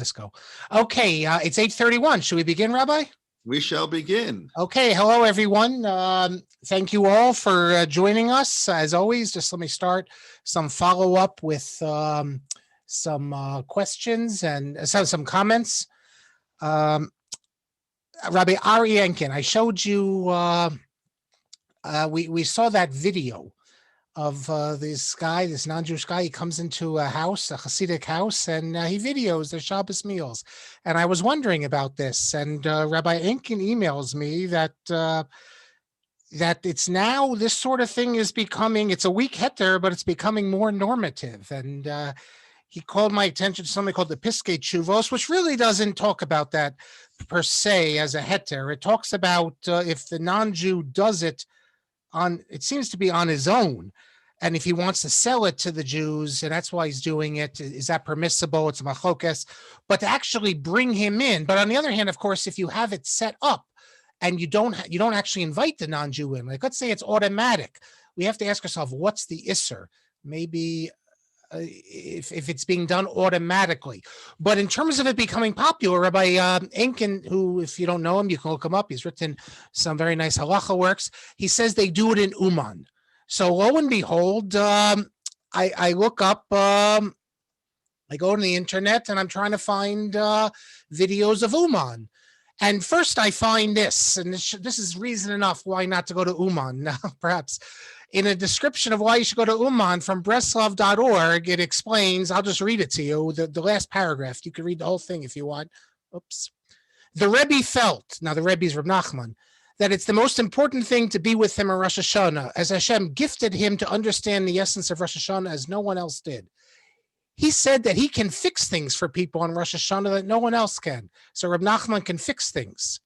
Let's go. Okay, it's 8:31. Should we begin, Rabbi? We shall begin. Okay, hello, everyone. Thank you all for joining us. As always, just let me start some follow-up with some questions and some comments. Rabbi Ari Enkin, I showed you, we saw that video of this guy, this non-Jewish guy. He comes into a house, a Hasidic house, and he videos their Shabbos meals. And I was wondering about this, and Rabbi Enkin emails me that that it's now, this sort of thing is becoming, it's a weak heter, but it's becoming more normative. And he called my attention to something called the Piskei Tshuvos, which really doesn't talk about that per se as a heter. It talks about if the non-Jew does it on, it seems to be on his own, and if he wants to sell it to the Jews, and that's why he's doing it, is that permissible? It's a machokes, but to actually bring him in. But on the other hand, of course, if you have it set up and you don't actually invite the non-Jew in, like let's say it's automatic, we have to ask ourselves, what's the isser? Maybe if it's being done automatically. But in terms of it becoming popular, Rabbi Enkin, who, if you don't know him, you can look him up. He's written some very nice halacha works. He says they do it in Uman. So lo and behold, I look up, I go on the internet and I'm trying to find videos of Uman. And first I find this, and this is reason enough why not to go to Uman, perhaps. In a description of why you should go to Uman from Breslov.org, it explains, I'll just read it to you, the last paragraph. You can read the whole thing if you want. Oops. The Rebbe felt, now the Rebbe is Reb Nachman, that it's the most important thing to be with him in Rosh Hashanah, as Hashem gifted him to understand the essence of Rosh Hashanah as no one else did. He said that he can fix things for people on Rosh Hashanah that no one else can. So Reb Nachman can fix things.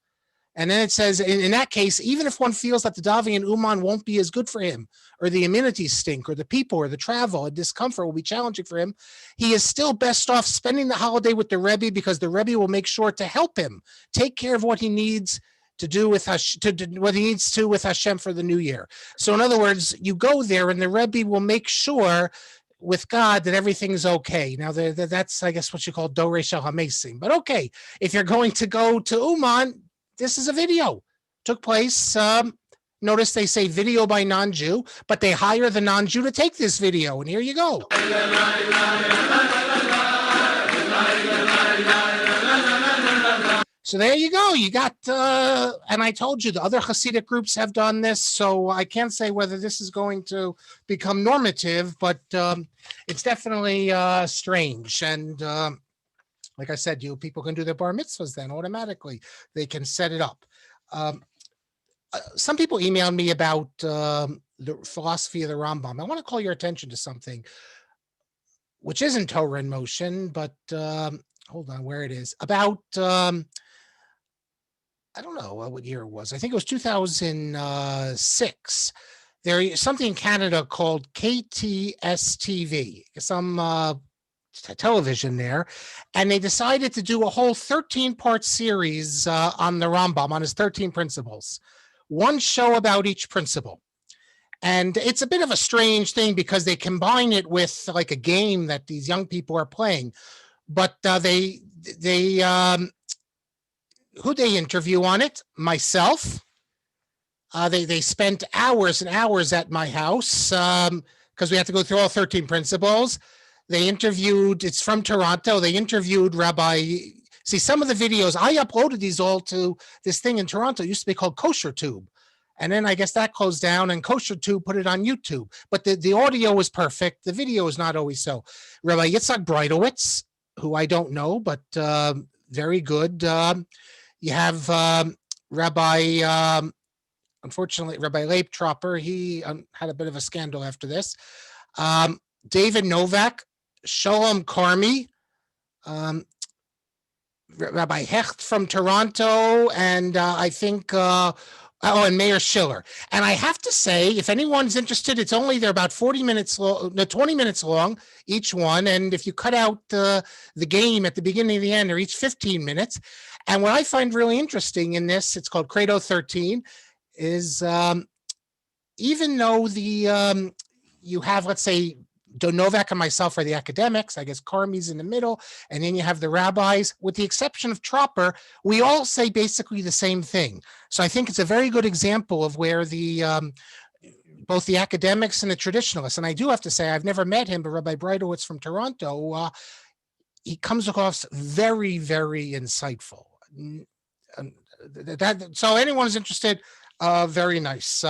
And then it says, in that case, even if one feels that the davening in Uman won't be as good for him, or the amenities stink, or the people, or the travel, or discomfort will be challenging for him, he is still best off spending the holiday with the Rebbe, because the Rebbe will make sure to help him take care of what he needs to do with what he needs to with Hashem for the new year. So in other words, you go there, and the Rebbe will make sure with God that everything's okay. Now that's, I guess, what you call Dorei Shel HaMesim. But okay, if you're going to go to Uman, this is a video. Took place, notice they say video by non-Jew, but they hire the non-Jew to take this video, and here you go. So there you go. You got, and I told you the other Hasidic groups have done this, so I can't say whether this is going to become normative, but it's definitely strange. And like I said, people can do their bar mitzvahs then automatically. They can set it up. Some people emailed me about the philosophy of the Rambam. I want to call your attention to something which isn't Torah in motion, but hold on, where it is. About, I don't know what year it was. I think it was 2006. There is something in Canada called KTS-TV, some television there, and they decided to do a whole 13-part series on the Rambam, on his 13 principles. One show about each principle. And it's a bit of a strange thing because they combine it with like a game that these young people are playing. But who they interview on it? Myself. They spent hours and hours at my house because we had to go through all 13 principles. They interviewed, it's from Toronto, they interviewed Rabbi, see some of the videos, I uploaded these all to this thing in Toronto, it used to be called Kosher Tube. And then I guess that closed down and Kosher Tube put it on YouTube. But the audio was perfect, the video is not always so. Rabbi Yitzhak Breidowitz, who I don't know, but very good. You have Rabbi, unfortunately, Rabbi Leib Tropper, he had a bit of a scandal after this. David Novak, Sholem Karmi, Rabbi Hecht from Toronto, and I think, and Mayor Schiller. And I have to say, if anyone's interested, it's only, they're about 40 minutes long, no, 20 minutes long, each one. And if you cut out the game at the beginning and the end, they're each 15 minutes. And what I find really interesting in this, it's called Credo 13, is even though you have, let's say, Novak and myself are the academics. I guess Carmi's in the middle, and then you have the rabbis. With the exception of Tropper, we all say basically the same thing. So I think it's a very good example of where both the academics and the traditionalists, and I do have to say, I've never met him, but Rabbi Breitowitz from Toronto, he comes across very, very insightful. So anyone who's interested, very nice.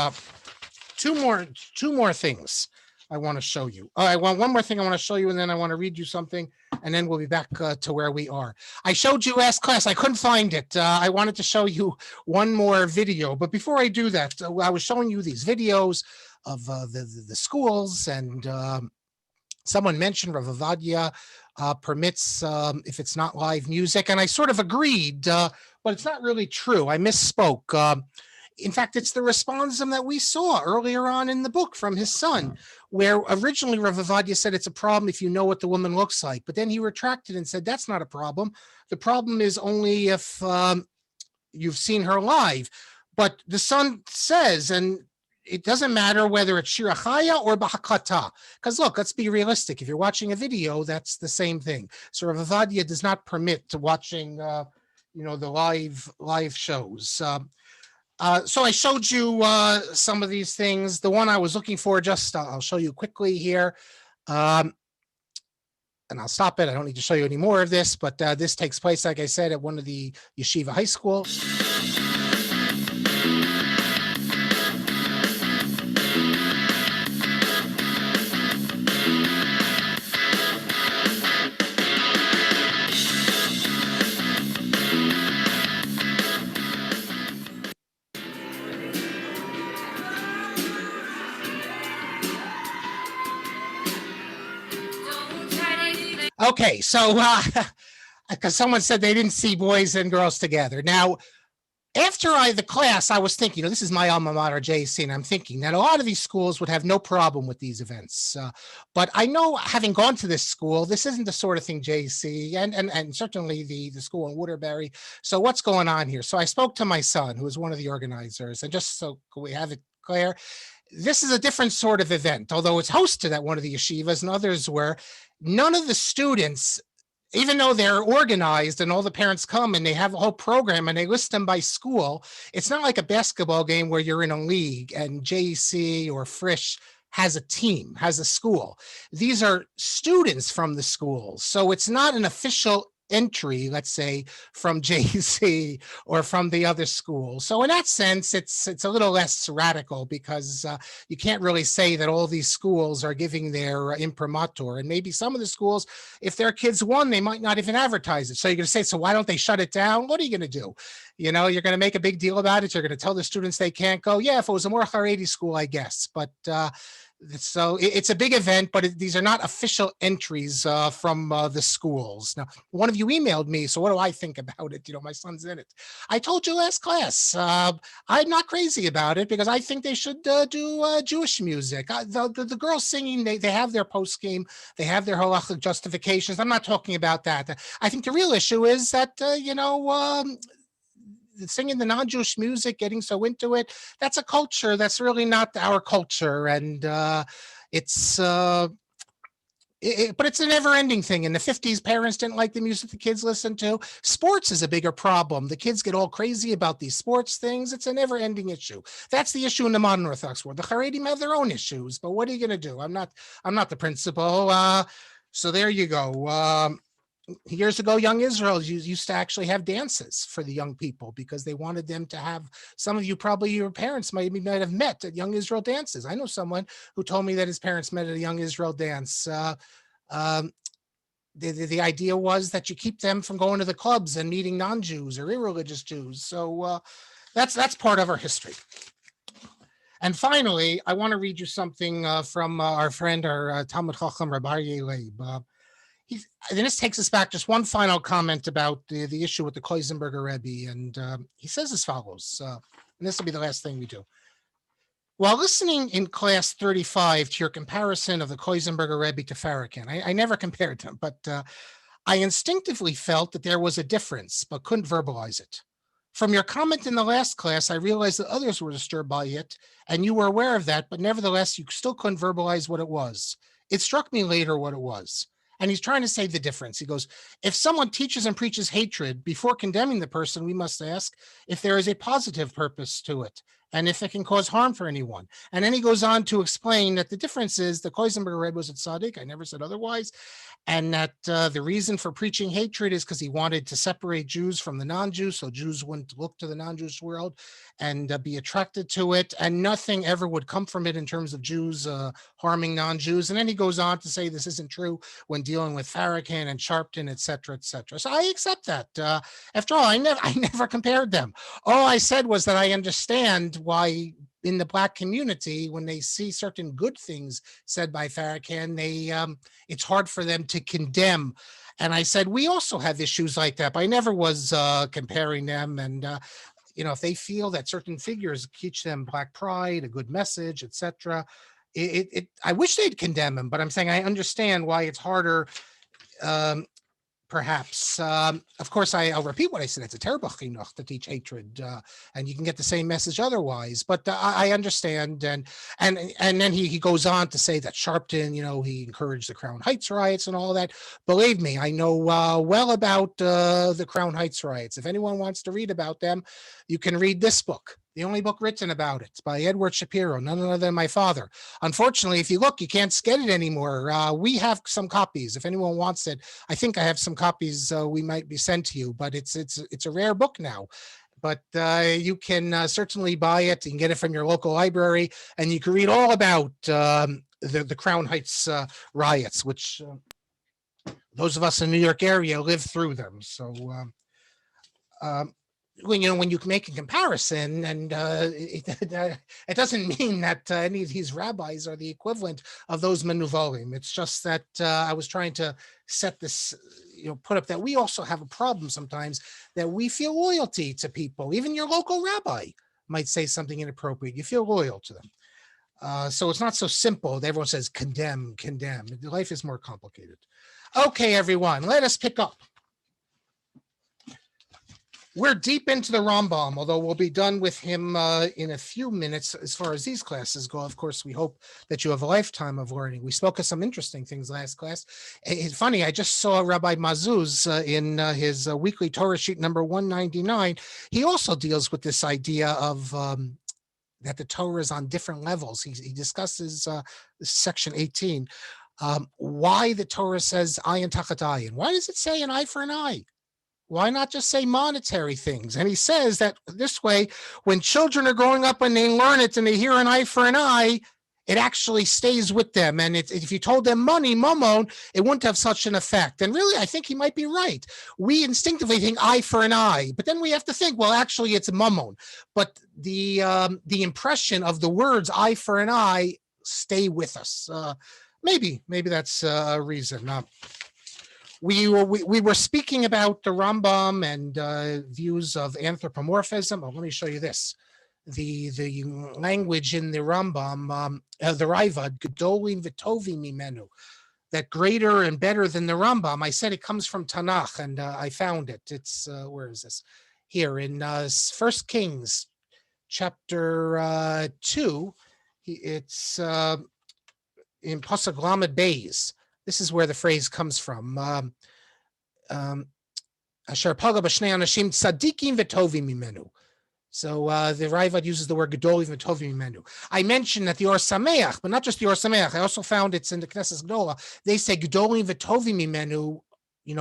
Two more things I want to show you. One more thing I want to show you, and then I want to read you something, and then we'll be back to where we are. I showed you last class. I couldn't find it. I wanted to show you one more video, but before I do that, I was showing you these videos of the schools, and someone mentioned Rav Avadia permits if it's not live music, and I sort of agreed, but it's not really true. I misspoke. In fact, it's the responsum that we saw earlier on in the book from his son, where originally Rav Avadia said it's a problem if you know what the woman looks like, but then he retracted and said that's not a problem. The problem is only if you've seen her live. But the son says, and it doesn't matter whether it's Shira Chaya or Bahakata, because look, let's be realistic. If you're watching a video, that's the same thing. So Rav Avadia does not permit to watching, the live shows. So I showed you some of these things. The one I was looking for, I'll show you quickly here. And I'll stop it. I don't need to show you any more of this, but this takes place, like I said, at one of the yeshiva high schools. Okay, so because someone said they didn't see boys and girls together. Now, after the class, I was thinking, this is my alma mater, JC, and I'm thinking that a lot of these schools would have no problem with these events. But I know, having gone to this school, this isn't the sort of thing, JC, and certainly the school in Waterbury. So what's going on here? So I spoke to my son, who is one of the organizers, and just so we have it clear, this is a different sort of event, although it's hosted at one of the yeshivas and others were. None of the students, even though they're organized and all the parents come and they have a whole program and they list them by school, it's not like a basketball game where you're in a league and JC or Frisch has a team, has a school. These are students from the schools. So it's not an official entry, let's say, from JC or from the other school. So in that sense, it's a little less radical because you can't really say that all these schools are giving their imprimatur. And maybe some of the schools, if their kids won, they might not even advertise it. So you're going to say, so why don't they shut it down? What are you going to do? You're going to make a big deal about it. You're going to tell the students they can't go. Yeah, if it was a more Haredi school, I guess. But so it's a big event, but these are not official entries from the schools. Now, one of you emailed me, so what do I think about it? My son's in it. I told you last class, I'm not crazy about it because I think they should do Jewish music. The girls singing, they have their post game, they have their halachic justifications. I'm not talking about that. I think the real issue is that, singing the non-Jewish music, getting so into it, that's a culture that's really not our culture. And but it's a never-ending thing. In the 50s, parents didn't like the music the kids listened to. Sports is a bigger problem. The kids get all crazy about these sports things. It's a never-ending issue. That's the issue in the modern Orthodox world. The Haredim have their own issues, but what are you going to do? I'm not the principal. So there you go. Years ago, Young Israel used to actually have dances for the young people because they wanted them to have, some of you, probably your parents might have met at Young Israel dances. I know someone who told me that his parents met at a Young Israel dance. The idea was that you keep them from going to the clubs and meeting non-Jews or irreligious Jews. So that's part of our history. And finally, I want to read you something from our friend, our Talmud Chacham, Rabbi Leib. And this takes us back, just one final comment about the issue with the Kloisenberger Rebbe. And he says as follows, and this will be the last thing we do. While listening in class 35 to your comparison of the Kloisenberger Rebbe to Farrakhan, I never compared them, but I instinctively felt that there was a difference, but couldn't verbalize it. From your comment in the last class, I realized that others were disturbed by it, and you were aware of that, but nevertheless, you still couldn't verbalize what it was. it struck me later what it was. And he's trying to say the difference. He goes, if someone teaches and preaches hatred, before condemning the person, we must ask if there is a positive purpose to it and if it can cause harm for anyone. And then he goes on to explain that the difference is the Koisenberger read was a tzaddik. I never said otherwise. And that the reason for preaching hatred is because he wanted to separate Jews from the non-Jews, so Jews wouldn't look to the non-Jewish world and be attracted to it, and nothing ever would come from it in terms of Jews harming non-Jews. And then he goes on to say this isn't true when dealing with Farrakhan and Sharpton, et cetera, et cetera. So I accept that. After all, I never compared them. All I said was that I understand why in the Black community, when they see certain good things said by Farrakhan, it's hard for them to condemn. And I said, we also have issues like that, but I never was comparing them. And, if they feel that certain figures teach them Black pride, a good message, etc., I wish they'd condemn him, but I'm saying I understand why it's harder. Perhaps. Of course, I'll repeat what I said. It's a terrible chinuch to teach hatred, and you can get the same message otherwise. But I understand, and then he goes on to say that Sharpton, he encouraged the Crown Heights riots and all that. Believe me, I know well about the Crown Heights riots. If anyone wants to read about them, you can read this book. The only book written about it by Edward Shapiro, none other than my father. Unfortunately, if you look, you can't get it anymore. We have some copies. If anyone wants it, I think I have some copies we might be sent to you, but it's a rare book now. But you can certainly buy it. You can get it from your local library, and you can read all about the Crown Heights riots, which those of us in the New York area lived through them. So when you make a comparison, and it doesn't mean that any of these rabbis are the equivalent of those menuvalim. It's just that I was trying to set this, put up that we also have a problem sometimes that we feel loyalty to people. Even your local rabbi might say something inappropriate. You feel loyal to them. So it's not so simple. Everyone says condemn. Life is more complicated. Okay, everyone, let us pick up. We're deep into the Rambam, although we'll be done with him in a few minutes as far as these classes go. Of course, we hope that you have a lifetime of learning. We spoke of some interesting things last class. It's funny, I just saw Rabbi Mazuz in his weekly Torah sheet number 199. He also deals with this idea of that the Torah is on different levels. He discusses section 18, why the Torah says ayin tachat ayin. Why does it say an eye for an eye? Why not just say monetary things? And he says that this way, when children are growing up and they learn it and they hear an eye for an eye, it actually stays with them. And if you told them money, mammon, it wouldn't have such an effect. And really, I think he might be right. We instinctively think eye for an eye, but then we have to think, well, actually, it's mammon. But the impression of the words eye for an eye stay with us. Maybe that's a reason. We were speaking about the Rambam and views of anthropomorphism. Oh, let me show you this. The language in the Rambam, the Raivad, Gedolim v'tovim mimenu, that greater and better than the Rambam. I said it comes from Tanakh, and I found it. It's, where is this? Here in 1 Kings, chapter 2. It's in Pesak Lamed Beis. This is where the phrase comes from. Asher paga b'shnei anashim tzadikim v'tovim mimenu. So the Raivad uses the word gedolim v'tovim mimenu. I mentioned that the Or Sameach, but not just the Or Sameach. I also found it's in the Knesset Gdola. They say gedolim v'tovim mimenu.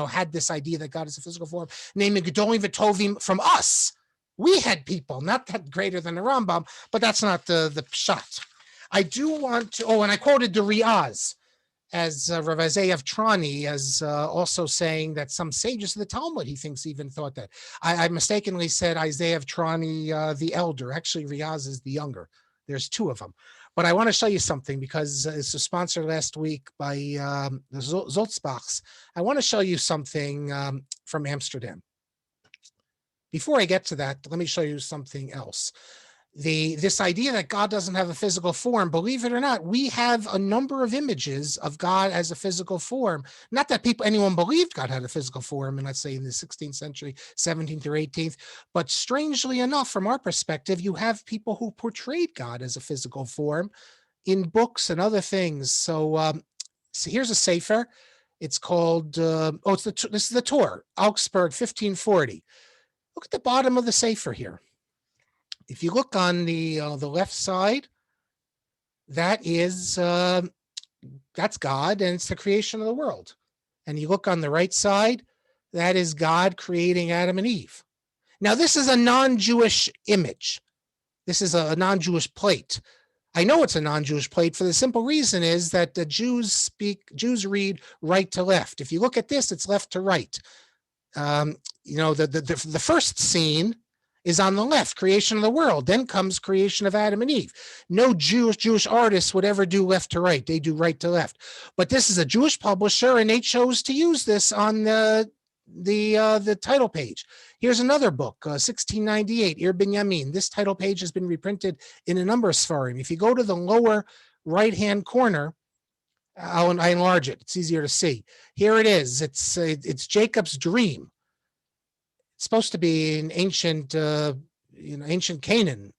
Had this idea that God is a physical form, naming gedolim v'tovim from us. We had people, not that greater than the Rambam, but that's not the pshat. I do want to. Oh, and I quoted the Riaz as Rav Isaiah Trani as also saying that some sages of the Talmud, he thinks, even thought that. I mistakenly said Isaiah Trani, the elder. Actually, Riaz is the younger. There's two of them. But I want to show you something because it's a sponsor last week by the Zoltzbachs. I want to show you something from Amsterdam. Before I get to that, let me show you something else. This idea that God doesn't have a physical form, believe it or not, we have a number of images of God as a physical form. Not that anyone believed God had a physical form, and let's say in the 16th century, 17th or 18th, but strangely enough, from our perspective, you have people who portrayed God as a physical form in books and other things. So So here's a sefer. It's called, this is the Torah, Augsburg, 1540. Look at the bottom of the sefer here. If you look on the left side, that's God, and it's the creation of the world. And you look on the right side, that is God creating Adam and Eve. Now, this is a non-Jewish image. This is a non-Jewish plate. I know it's a non-Jewish plate for the simple reason is that the Jews read right to left. If you look at this, it's left to right. The first scene is on the left, creation of the world. Then comes creation of Adam and Eve. No Jewish artists would ever do left to right. They do right to left. But this is a Jewish publisher, and they chose to use this on the title page. Here's another book, 1698, Ir Binyamin. This title page has been reprinted in a number of Sfarim. If you go to the lower right-hand corner, I enlarge it. It's easier to see. Here it is. It's Jacob's dream. It's supposed to be in ancient Canaan,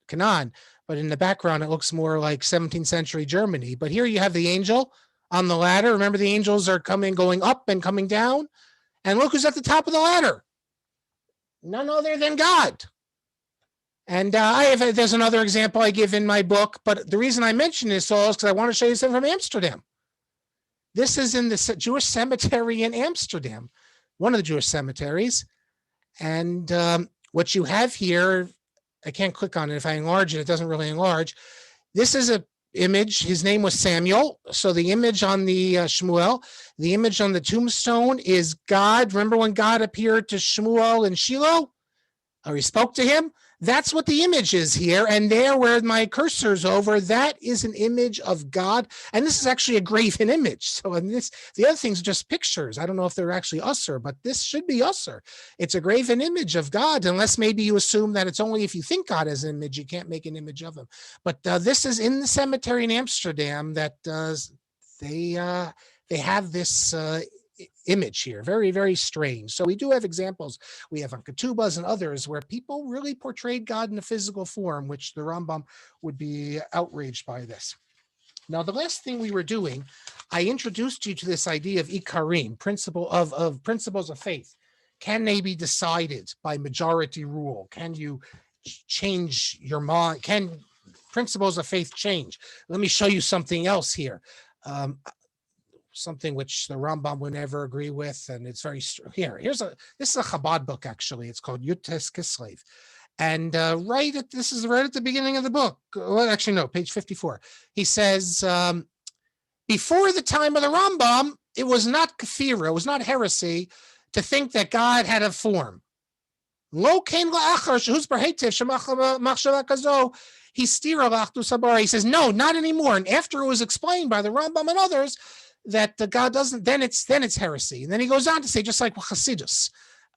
but in the background it looks more like 17th century Germany. But here you have the angel on the ladder. Remember, the angels are going up and coming down. And look who's at the top of the ladder. None other than God. And there's another example I give in my book, but the reason I mention this all is because I want to show you something from Amsterdam. This is in the Jewish cemetery in Amsterdam, one of the Jewish cemeteries. And what you have here, I can't click on it. If I enlarge it, it doesn't really enlarge. This is a image. His name was Samuel. So the image on the Shmuel, the image on the tombstone is God. Remember when God appeared to Shmuel in Shiloh? Or he spoke to him? That's what the image is here. And there where my cursor's over, that is an image of God. And this is actually a graven image. So the other things are just pictures. I don't know if they're actually usser, but this should be usser. It's a graven image of God, unless maybe you assume that it's only if you think God has an image, you can't make an image of him. But this is in the cemetery in Amsterdam that they have this image here. Very, very strange. So we do have examples. We have on ketubas and others where people really portrayed God in a physical form, which the Rambam would be outraged by this. Now, the last thing we were doing, I introduced you to this idea of ikarim, principles of faith. Can they be decided by majority rule? Can you change your mind? Can principles of faith change? Let me show you something else here. Something which the Rambam would never agree with, and it's very this is a Chabad book actually. It's called Yutes Kislev, and this is right at the beginning of the book. Well, actually, no, page 54. He says, before the time of the Rambam, it was not kafira, it was not heresy to think that God had a form. Lo kain la'achar shehus barhetiv shemachshava kazo. He says, no, not anymore. And after it was explained by the Rambam and others that God doesn't, then it's heresy. And then he goes on to say, just like Chassidus,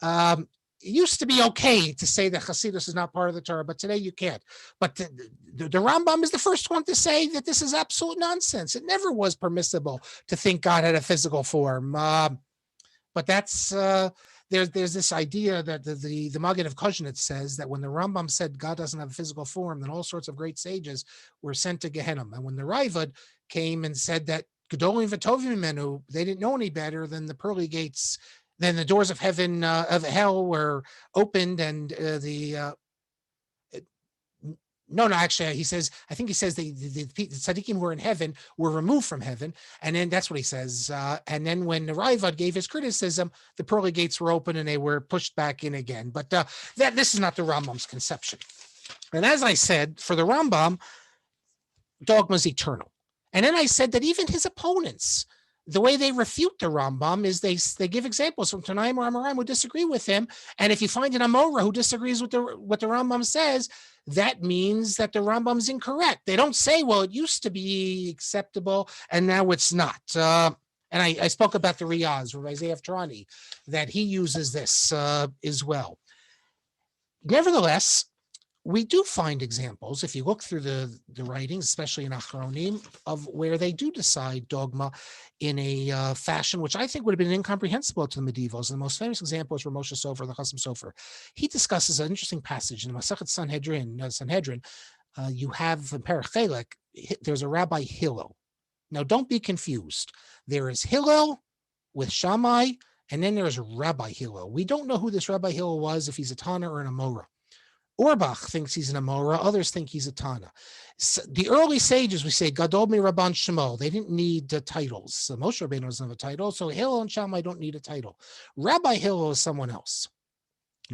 it used to be okay to say that Chassidus is not part of the Torah, but today you can't. But the Rambam is the first one to say that this is absolute nonsense. It never was permissible to think God had a physical form. But that's there's this idea that the Maggid of Kozhnitz says that when the Rambam said God doesn't have a physical form, then all sorts of great sages were sent to Gehenna. And when the Ravad came and said that Gedolim v'Tovim Menu, they didn't know any better than the pearly gates, then the doors of heaven, of hell were opened, and actually, he says, I think he says the tzaddikim who were in heaven were removed from heaven, and then that's what he says. And then when the Ravad gave his criticism, the pearly gates were open and they were pushed back in again. But this is not the Rambam's conception. And as I said, for the Rambam, dogma is eternal. And then I said that even his opponents, the way they refute the Rambam is they give examples from Tanaim or Amoraim who disagree with him. And if you find an Amora who disagrees with what the Rambam says, that means that the Rambam is incorrect. They don't say, well, it used to be acceptable and now it's not. And I spoke about the Riyaz, Rabbi Ze'ev Tarani, that he uses this as well. Nevertheless, we do find examples, if you look through the writings, especially in Achronim, of where they do decide dogma in a fashion which I think would have been incomprehensible to the medievals. And the most famous example is Moshe Sofer, the Chasam Sofer. He discusses an interesting passage in the Masechet Sanhedrin. You have in Perek Chelek, there's a Rabbi Hillel. Now, don't be confused. There is Hillel with Shammai, and then there's Rabbi Hillel. We don't know who this Rabbi Hillel was, if he's a Tana or an Amora. Orbach thinks he's an Amora. Others think he's a Tana. So the early sages, we say, Gadol mi Rabban Shmuel. They didn't need titles. So Moshe Rabbeinu doesn't have a title. So Hillel and Shammai don't need a title. Rabbi Hillel is someone else.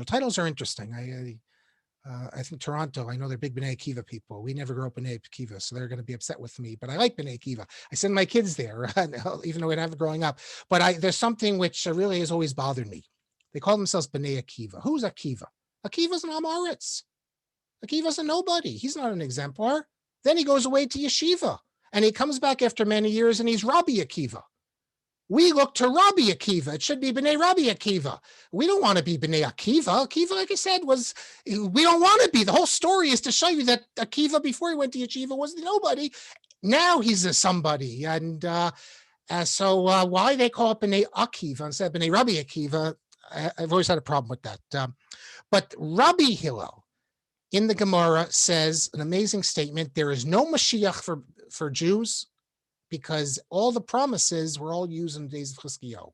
Titles are interesting. I think Toronto, I know they're big B'nai Akiva people. We never grew up in B'nai Akiva, so they're going to be upset with me. But I like B'nai Akiva. I send my kids there, even though we haven't growing up. But there's something which really has always bothered me. They call themselves B'nai Akiva. Who's Akiva? Akiva's an Amoritz. Akiva's a nobody. He's not an exemplar. Then he goes away to yeshiva, and he comes back after many years, and he's Rabbi Akiva. We look to Rabbi Akiva. It should be B'nai Rabbi Akiva. We don't want to be B'nai Akiva. Akiva, like I said, we don't want to be. The whole story is to show you that Akiva, before he went to yeshiva, was nobody. Now he's a somebody. And so why they call it B'nai Akiva instead of B'nai Rabbi Akiva, I've always had a problem with that. But Rabbi Hillel in the Gemara says an amazing statement. There is no Mashiach for Jews, because all the promises were all used in the days of Chizkiyahu.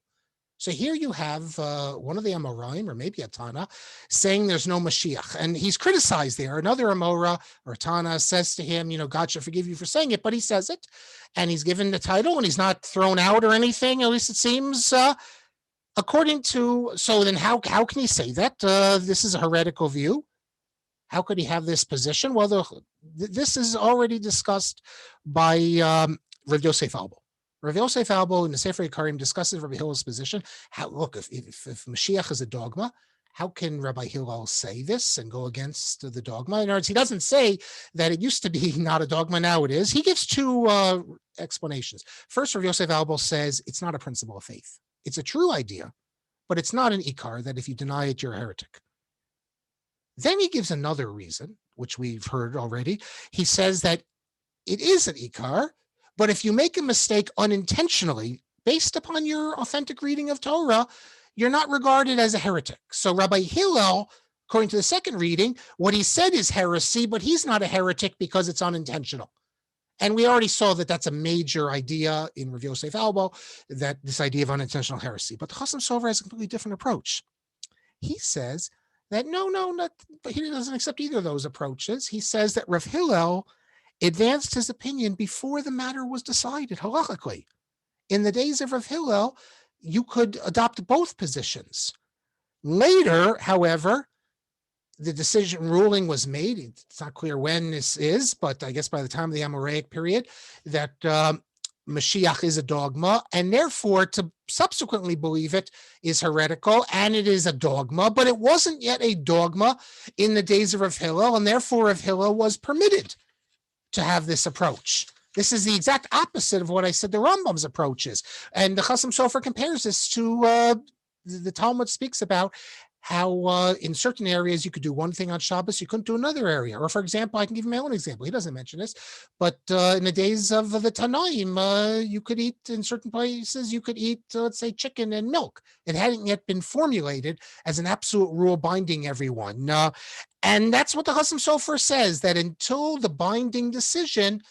So here you have one of the Amoraim, or maybe a Tana, saying there's no Mashiach. And he's criticized there. Another Amora or Tana says to him, God should forgive you for saying it, but he says it. And he's given the title, and he's not thrown out or anything, at least it seems, according to... So then how can he say that? This is a heretical view. How could he have this position? Well, this is already discussed by... Rav Yosef Albo. Rav Yosef Albo in the Sefer Yikarim discusses Rabbi Hillel's position. Look, if Mashiach is a dogma, how can Rabbi Hillel say this and go against the dogma? In other words, he doesn't say that it used to be not a dogma, now it is. He gives two explanations. First, Rav Yosef Albo says it's not a principle of faith. It's a true idea, but it's not an ikar, that if you deny it, you're a heretic. Then he gives another reason, which we've heard already. He says that it is an ikar, but if you make a mistake unintentionally, based upon your authentic reading of Torah, you're not regarded as a heretic. So Rabbi Hillel, according to the second reading, what he said is heresy, but he's not a heretic because it's unintentional. And we already saw that that's a major idea in Rav Yosef Albo, that this idea of unintentional heresy. But the Chasam Sofer has a completely different approach. He says that but he doesn't accept either of those approaches. He says that Rav Hillel advanced his opinion before the matter was decided halachically. In the days of Rav Hillel, you could adopt both positions. Later, however, the ruling was made. It's not clear when this is, but I guess by the time of the Amoraic period, that Mashiach is a dogma, and therefore to subsequently believe it is heretical, and it is a dogma, but it wasn't yet a dogma in the days of Rav Hillel, and therefore Rav Hillel was permitted to have this approach. This is the exact opposite of what I said the Rambam's approach is. And the Chasam Sofer compares this to the Talmud speaks about how in certain areas you could do one thing on Shabbos, you couldn't do another area. Or for example, I can give you my own example. He doesn't mention this, but in the days of the Tanaim, you could eat in certain places, you could eat, let's say, chicken and milk. It hadn't yet been formulated as an absolute rule binding everyone. And that's what the Chasam Sofer says, that until the binding decision,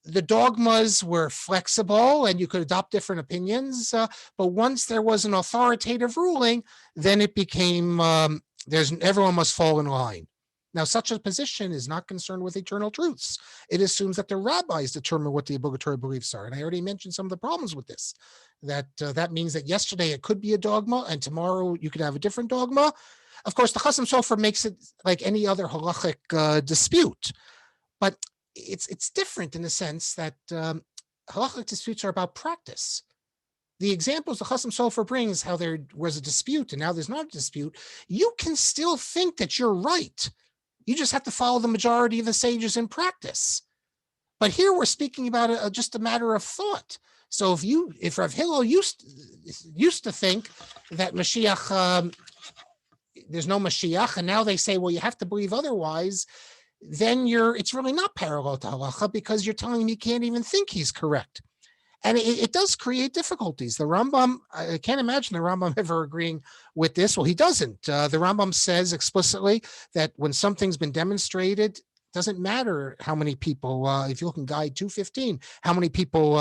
the dogmas were flexible and you could adopt different opinions. But once there was an authoritative ruling, then it became, everyone must fall in line. Now, such a position is not concerned with eternal truths. It assumes that the rabbis determine what the obligatory beliefs are. And I already mentioned some of the problems with this, that means that yesterday it could be a dogma and tomorrow you could have a different dogma. Of course, the Chasam Sofer makes it like any other halachic dispute, but it's different in the sense that halachic disputes are about practice. The examples the Chasam Sofer brings, how there was a dispute and now there's not a dispute, you can still think that you're right. You just have to follow the majority of the sages in practice. But here we're speaking about just a matter of thought. So if Rav Hillel used to think that Mashiach, there's no Mashiach, and now they say, well, you have to believe otherwise, then it's really not parallel to halacha, because you're telling him you can't even think he's correct. And it does create difficulties. The Rambam, I can't imagine the Rambam ever agreeing with this. Well, he doesn't. The Rambam says explicitly that when something's been demonstrated, doesn't matter how many people, if you look in Guide 215, how many people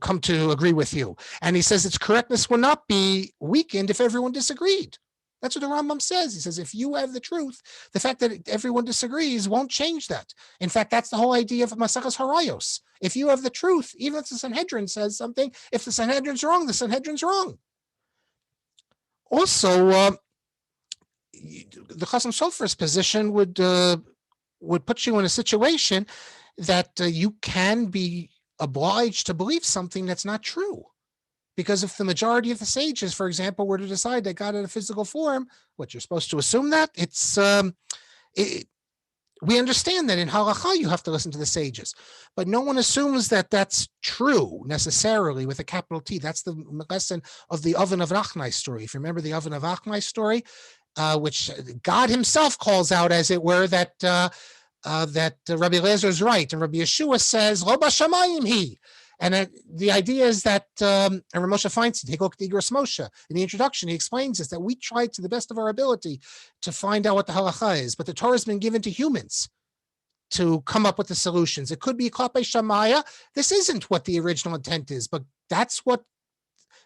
come to agree with you. And he says its correctness will not be weakened if everyone disagreed. That's what the Rambam says. He says, if you have the truth, the fact that everyone disagrees won't change that. In fact, that's the whole idea of Maseches Harayos. If you have the truth, even if the Sanhedrin says something, if the Sanhedrin's wrong, the Sanhedrin's wrong. Also, the Chasam Sofer's position would put you in a situation that you can be obliged to believe something that's not true. Because if the majority of the sages, for example, were to decide that God had a physical form, what you're supposed to assume that we understand that in halacha you have to listen to the sages, but no one assumes that that's true necessarily with a capital T. That's the lesson of the oven of Achnai story. If you remember the oven of Achnai story, which God Himself calls out, as it were, that Rabbi Eliezer is right, and Rabbi Yeshua says, "Lo b'shamayim he." And the idea is that, and Rav Moshe Feinstein, take a look at Iggeret Moshe. In the introduction, he explains this, that we try to the best of our ability to find out what the halacha is, but the Torah has been given to humans to come up with the solutions. It could be Klapei Shamaya. This isn't what the original intent is, but that's what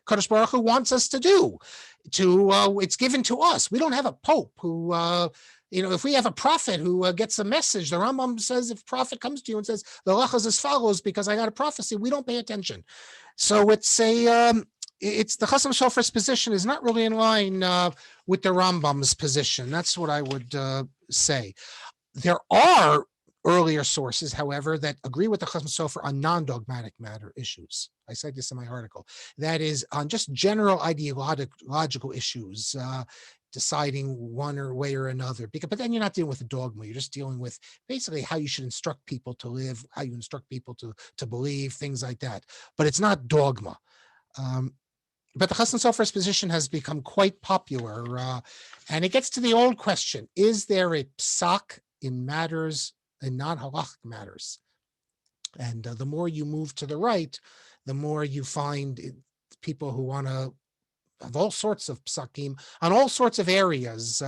Kadosh Baruch Hu wants us to do. It's given to us. We don't have a pope who... if we have a prophet who gets a message, the Rambam says if a prophet comes to you and says, the halacha is as follows because I got a prophecy, we don't pay attention. So it's the Chasam Sofer's position is not really in line with the Rambam's position. That's what I would say. There are earlier sources, however, that agree with the Chasam Sofer on non-dogmatic matter issues. I cite this in my article. That is on just general ideological issues, deciding one way or another. But then you're not dealing with a dogma. You're just dealing with basically how you should instruct people to live, how you instruct people to believe, things like that. But it's not dogma. But the Chasam Sofer's position has become quite popular. And it gets to the old question, is there a psak in matters, in non-halachic matters? And the more you move to the right, the more you find people who want to of all sorts of psakim on all sorts of areas,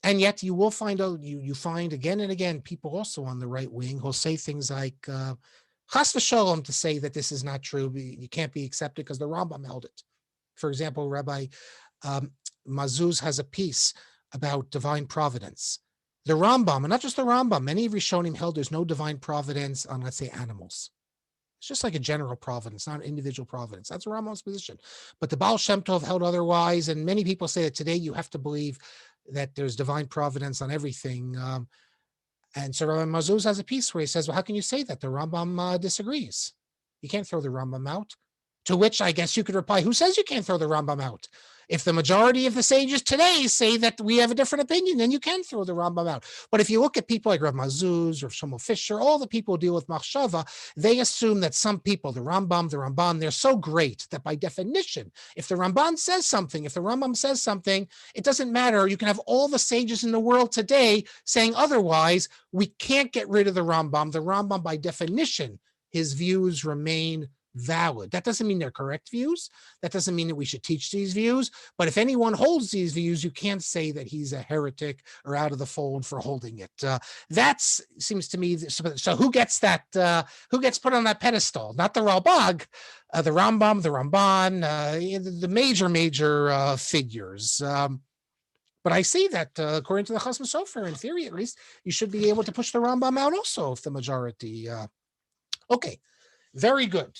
and yet you will find out you find again and again people also on the right wing who'll say things like chas v'sholom, to say that this is not true, you can't be accepted because the Rambam held it. For example, Rabbi Mazuz has a piece about divine providence. The Rambam, and not just the Rambam, many of Rishonim held there's no divine providence on, let's say, animals. It's just like a general providence, not an individual providence. That's Rambam's position. But the Baal Shem Tov held otherwise, and many people say that today you have to believe that there's divine providence on everything. And so Rabbi Mazuz has a piece where he says, well, how can you say that? The Rambam disagrees. You can't throw the Rambam out. To which I guess you could reply, who says you can't throw the Rambam out? If the majority of the sages today say that we have a different opinion, then you can throw the Rambam out. But if you look at people like Rav Mazuz or Shlomo Fisher, all the people who deal with Machshava, they assume that some people, the Ramban, they're so great that by definition, if the Ramban says something, if the Rambam says something, it doesn't matter. You can have all the sages in the world today saying otherwise. We can't get rid of the Rambam. The Rambam, by definition, his views remain valid. That doesn't mean they're correct views. That doesn't mean that we should teach these views. But if anyone holds these views, you can't say that he's a heretic or out of the fold for holding it. That seems to me. So who gets that? Who gets put on that pedestal? Not the Ralbag, the Rambam, the Ramban, the major figures. But I see that according to the Chasam Sofer, in theory at least, you should be able to push the Rambam out also if the majority. Okay, very good.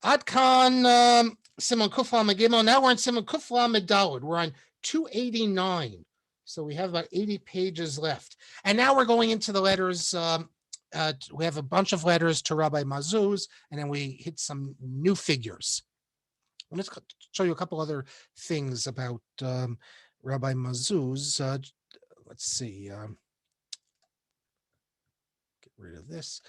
Adkan Simon Kufla Megimo. Now we're on Simon Kufla Medalad. We're on 289. So we have about 80 pages left. And now we're going into the letters. We have a bunch of letters to Rabbi Mazuz, and then we hit some new figures. Let's show you a couple other things about Rabbi Mazuz. Let's see. Get rid of this.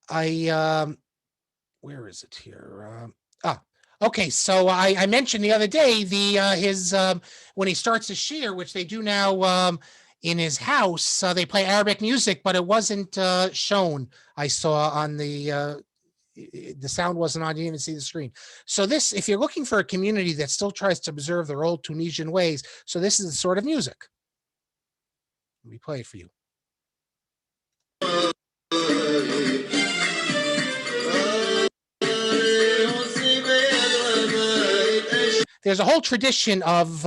Where is it here? Okay. So I mentioned the other day his when he starts his shiur, which they do now in his house, they play Arabic music, but it wasn't shown. I saw on the sound wasn't on. You didn't even see the screen. So this, if you're looking for a community that still tries to observe their old Tunisian ways, so this is the sort of music. Let me play it for you. there's a whole tradition of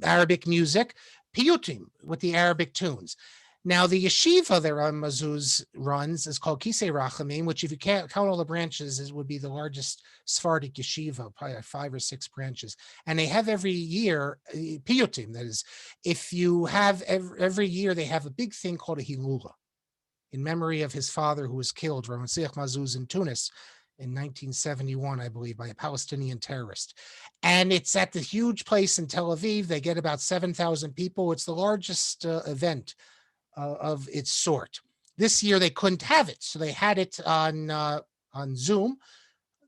Arabic music, piyutim, with the Arabic tunes. Now, the yeshiva that Rabbi Mazuz runs is called Kisei Rachamim, which, if you count all the branches, would be the largest Sephardic yeshiva, probably 5 or 6 branches. And they have every year piyutim. That is, if you have every year, they have a big thing called a hilula in memory of his father, who was killed, Rabbi Mazuz, in Tunis in 1971, I believe, by a Palestinian terrorist. And it's at the huge place in Tel Aviv. They get about 7,000 people. It's the largest event of its sort. This year they couldn't have it, so they had it on Zoom.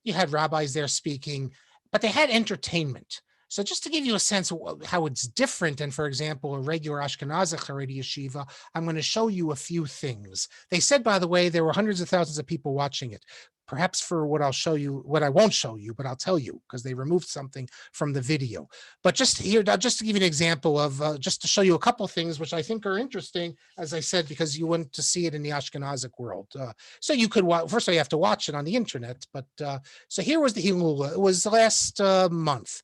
You had rabbis there speaking, but they had entertainment. So just to give you a sense of how it's different than, for example, a regular Ashkenazi Haredi yeshiva, I'm going to show you a few things. They said, by the way, there were hundreds of thousands of people watching it. Perhaps for what I'll show you, what I won't show you, but I'll tell you, because they removed something from the video. But just here, just to give you an example of, just to show you a couple things, which I think are interesting, as I said, because you want to see it in the Ashkenazic world. So you could watch, first of all, you have to watch it on the internet. But so here was the Hilula. It was last month.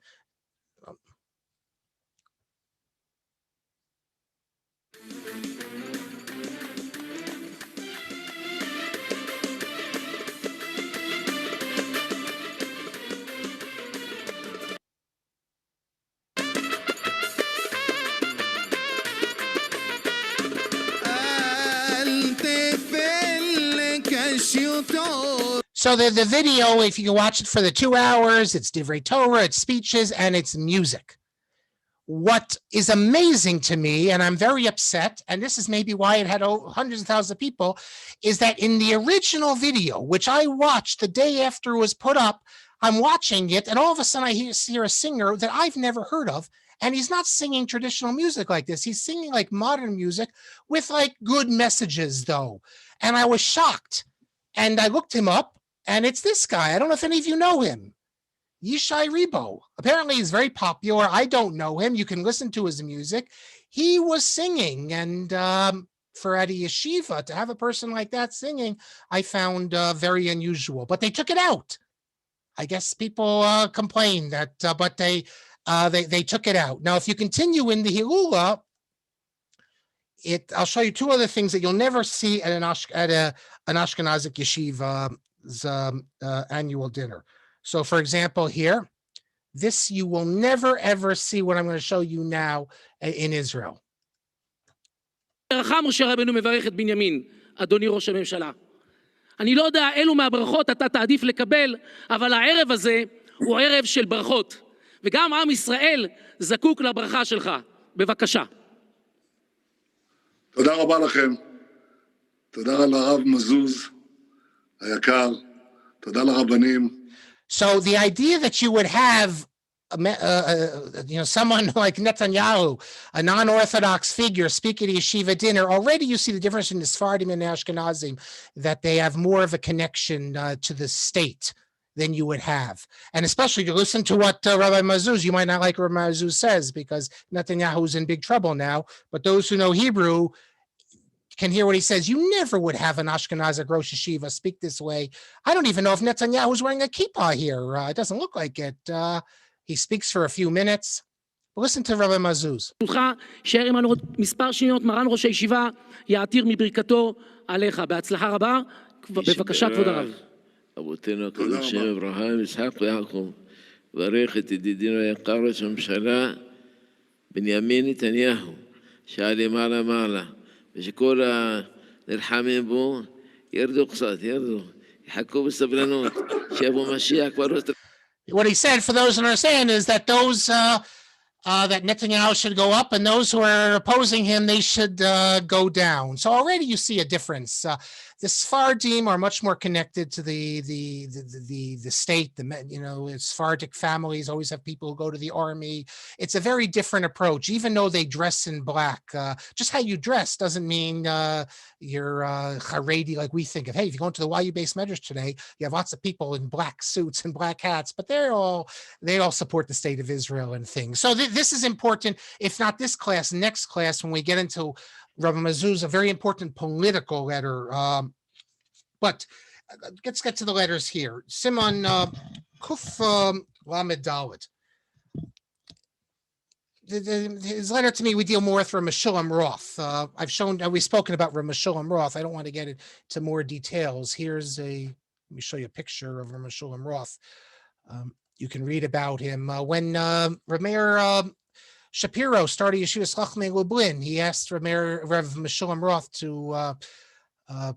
So the video, if you can watch it for the 2 hours, it's Divrei Torah, it's speeches, and it's music. What is amazing to me, and I'm very upset, and this is maybe why it had hundreds of thousands of people, is that in the original video, which I watched the day after it was put up, I'm watching it, and all of a sudden I hear a singer that I've never heard of, and he's not singing traditional music like this. He's singing like modern music with like good messages, though. And I was shocked. And I looked him up, and it's this guy. I don't know if any of you know him. Yishai Rebo. Apparently he's very popular. I don't know him. You can listen to his music. He was singing, and for at a yeshiva, to have a person like that singing, I found very unusual. But they took it out. I guess people complained that, but they took it out. Now, if you continue in the Hilula, I'll show you 2 other things that you'll never see at an Ashkenazic yeshiva's annual dinner. So, for example, here, this you will never ever see what I'm going to show you now in Israel. משה רבנו מברך את בנימין, אדוני ראש הממשלה. אני לא יודע אילו מהברכות אתה תעדיף לקבל, אבל הערב הזה הוא ערב של ברכות. וגם עם ישראל זקוק לברכה שלך. בבקשה. תודה רבה לכם. תודה לרב מזוז היקר. תודה לרבנים. So the idea that you would have someone like Netanyahu, a non-Orthodox figure, speak at a yeshiva dinner, already you see the difference in the Sephardim and the Ashkenazim, that they have more of a connection to the state than you would have. And especially to listen to what Rabbi Mazuz, you might not like what Rabbi Mazuz says, because Netanyahu's in big trouble now, but those who know Hebrew can hear what he says. You never would have an Ashkenazic Rosh Yeshiva speak this way. I don't even know if Netanyahu is wearing a kippah here. It doesn't look like it. He speaks for a few minutes. But listen to Rabbi Mazuz. שער עמנו מספר שניות, מרן ראש הישיבה יעתיר מברכתו עליך. בהצלחה רבה. בבקשה, כבוד הרב. אבותינו הקדושים אברהם, יצחק ויעקב, ברך את ידידינו היקר ראש הממשלה בנימין נתניהו, שהיה למעלה מעלה, ושכל הנלחמים בו ירדו קצת, יחכו בסבלנות, שיבוא משיח כבר לא... What he said, for those who understand, is that those that Netanyahu should go up, and those who are opposing him, they should go down. So already you see a difference. The Sephardim are much more connected to the state. Sephardic families always have people who go to the army. It's a very different approach, even though they dress in black. Just how you dress doesn't mean you're Haredi like we think of. Hey, if you go into the YU base measures today, you have lots of people in black suits and black hats, but they all support the state of Israel and things. So this is important. If not this class, next class, when we get into Rabbi Mazuz, a very important political letter. But let's get to the letters here. Simon Kuf Lamed Dalet. His letter to me, we deal more with Rav Meshulam Roth. We've spoken about Rav Meshulam Roth. I don't want to get into more details. Let me show you a picture of Rav Meshulam Roth. You can read about him. When Rav Meir Shapiro started Yeshivas Chachmei Lublin, he asked Rav Meshulam Roth to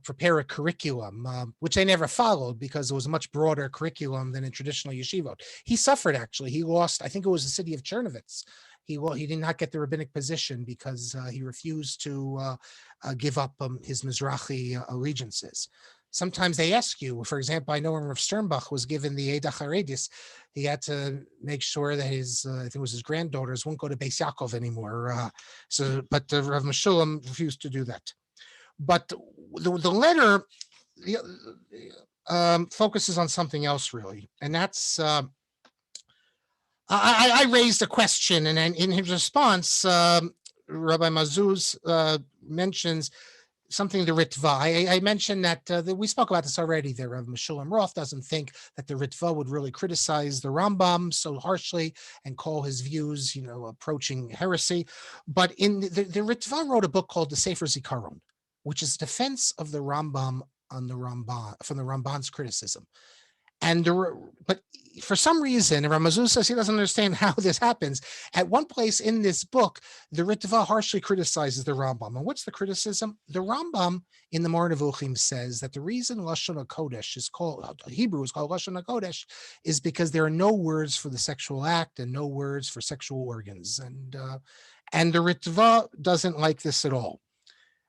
prepare a curriculum, which they never followed because it was a much broader curriculum than in traditional yeshivot. He suffered, actually. He lost, I think it was the city of Chernovitz. He did not get the rabbinic position because he refused to give up his Mizrahi allegiances. Sometimes they ask you, for example, I know when Rav Sternbach was given the Eidah Haredis, he had to make sure that his, I think it was his granddaughters, won't go to Beis Yaakov anymore. But Rav Meshulam refused to do that. But the letter focuses on something else, really, and that's I raised a question, and then in his response, Rabbi Mazuz mentions something to Ritva. I mentioned that we spoke about this already. There, Rav Meshulam Roth doesn't think that the Ritva would really criticize the Rambam so harshly and call his views, approaching heresy. But in the Ritva wrote a book called the Sefer Zikaron, which is defense of the Rambam on the Ramban from the Ramban's criticism. But for some reason, Ramazuz says he doesn't understand how this happens. At one place in this book, the Ritva harshly criticizes the Rambam. And what's the criticism? The Rambam in the Moreh Nevuchim says that the reason lashon ha-Kodesh is called, Hebrew is called lashon ha-Kodesh, is because there are no words for the sexual act and no words for sexual organs. And the Ritva doesn't like this at all.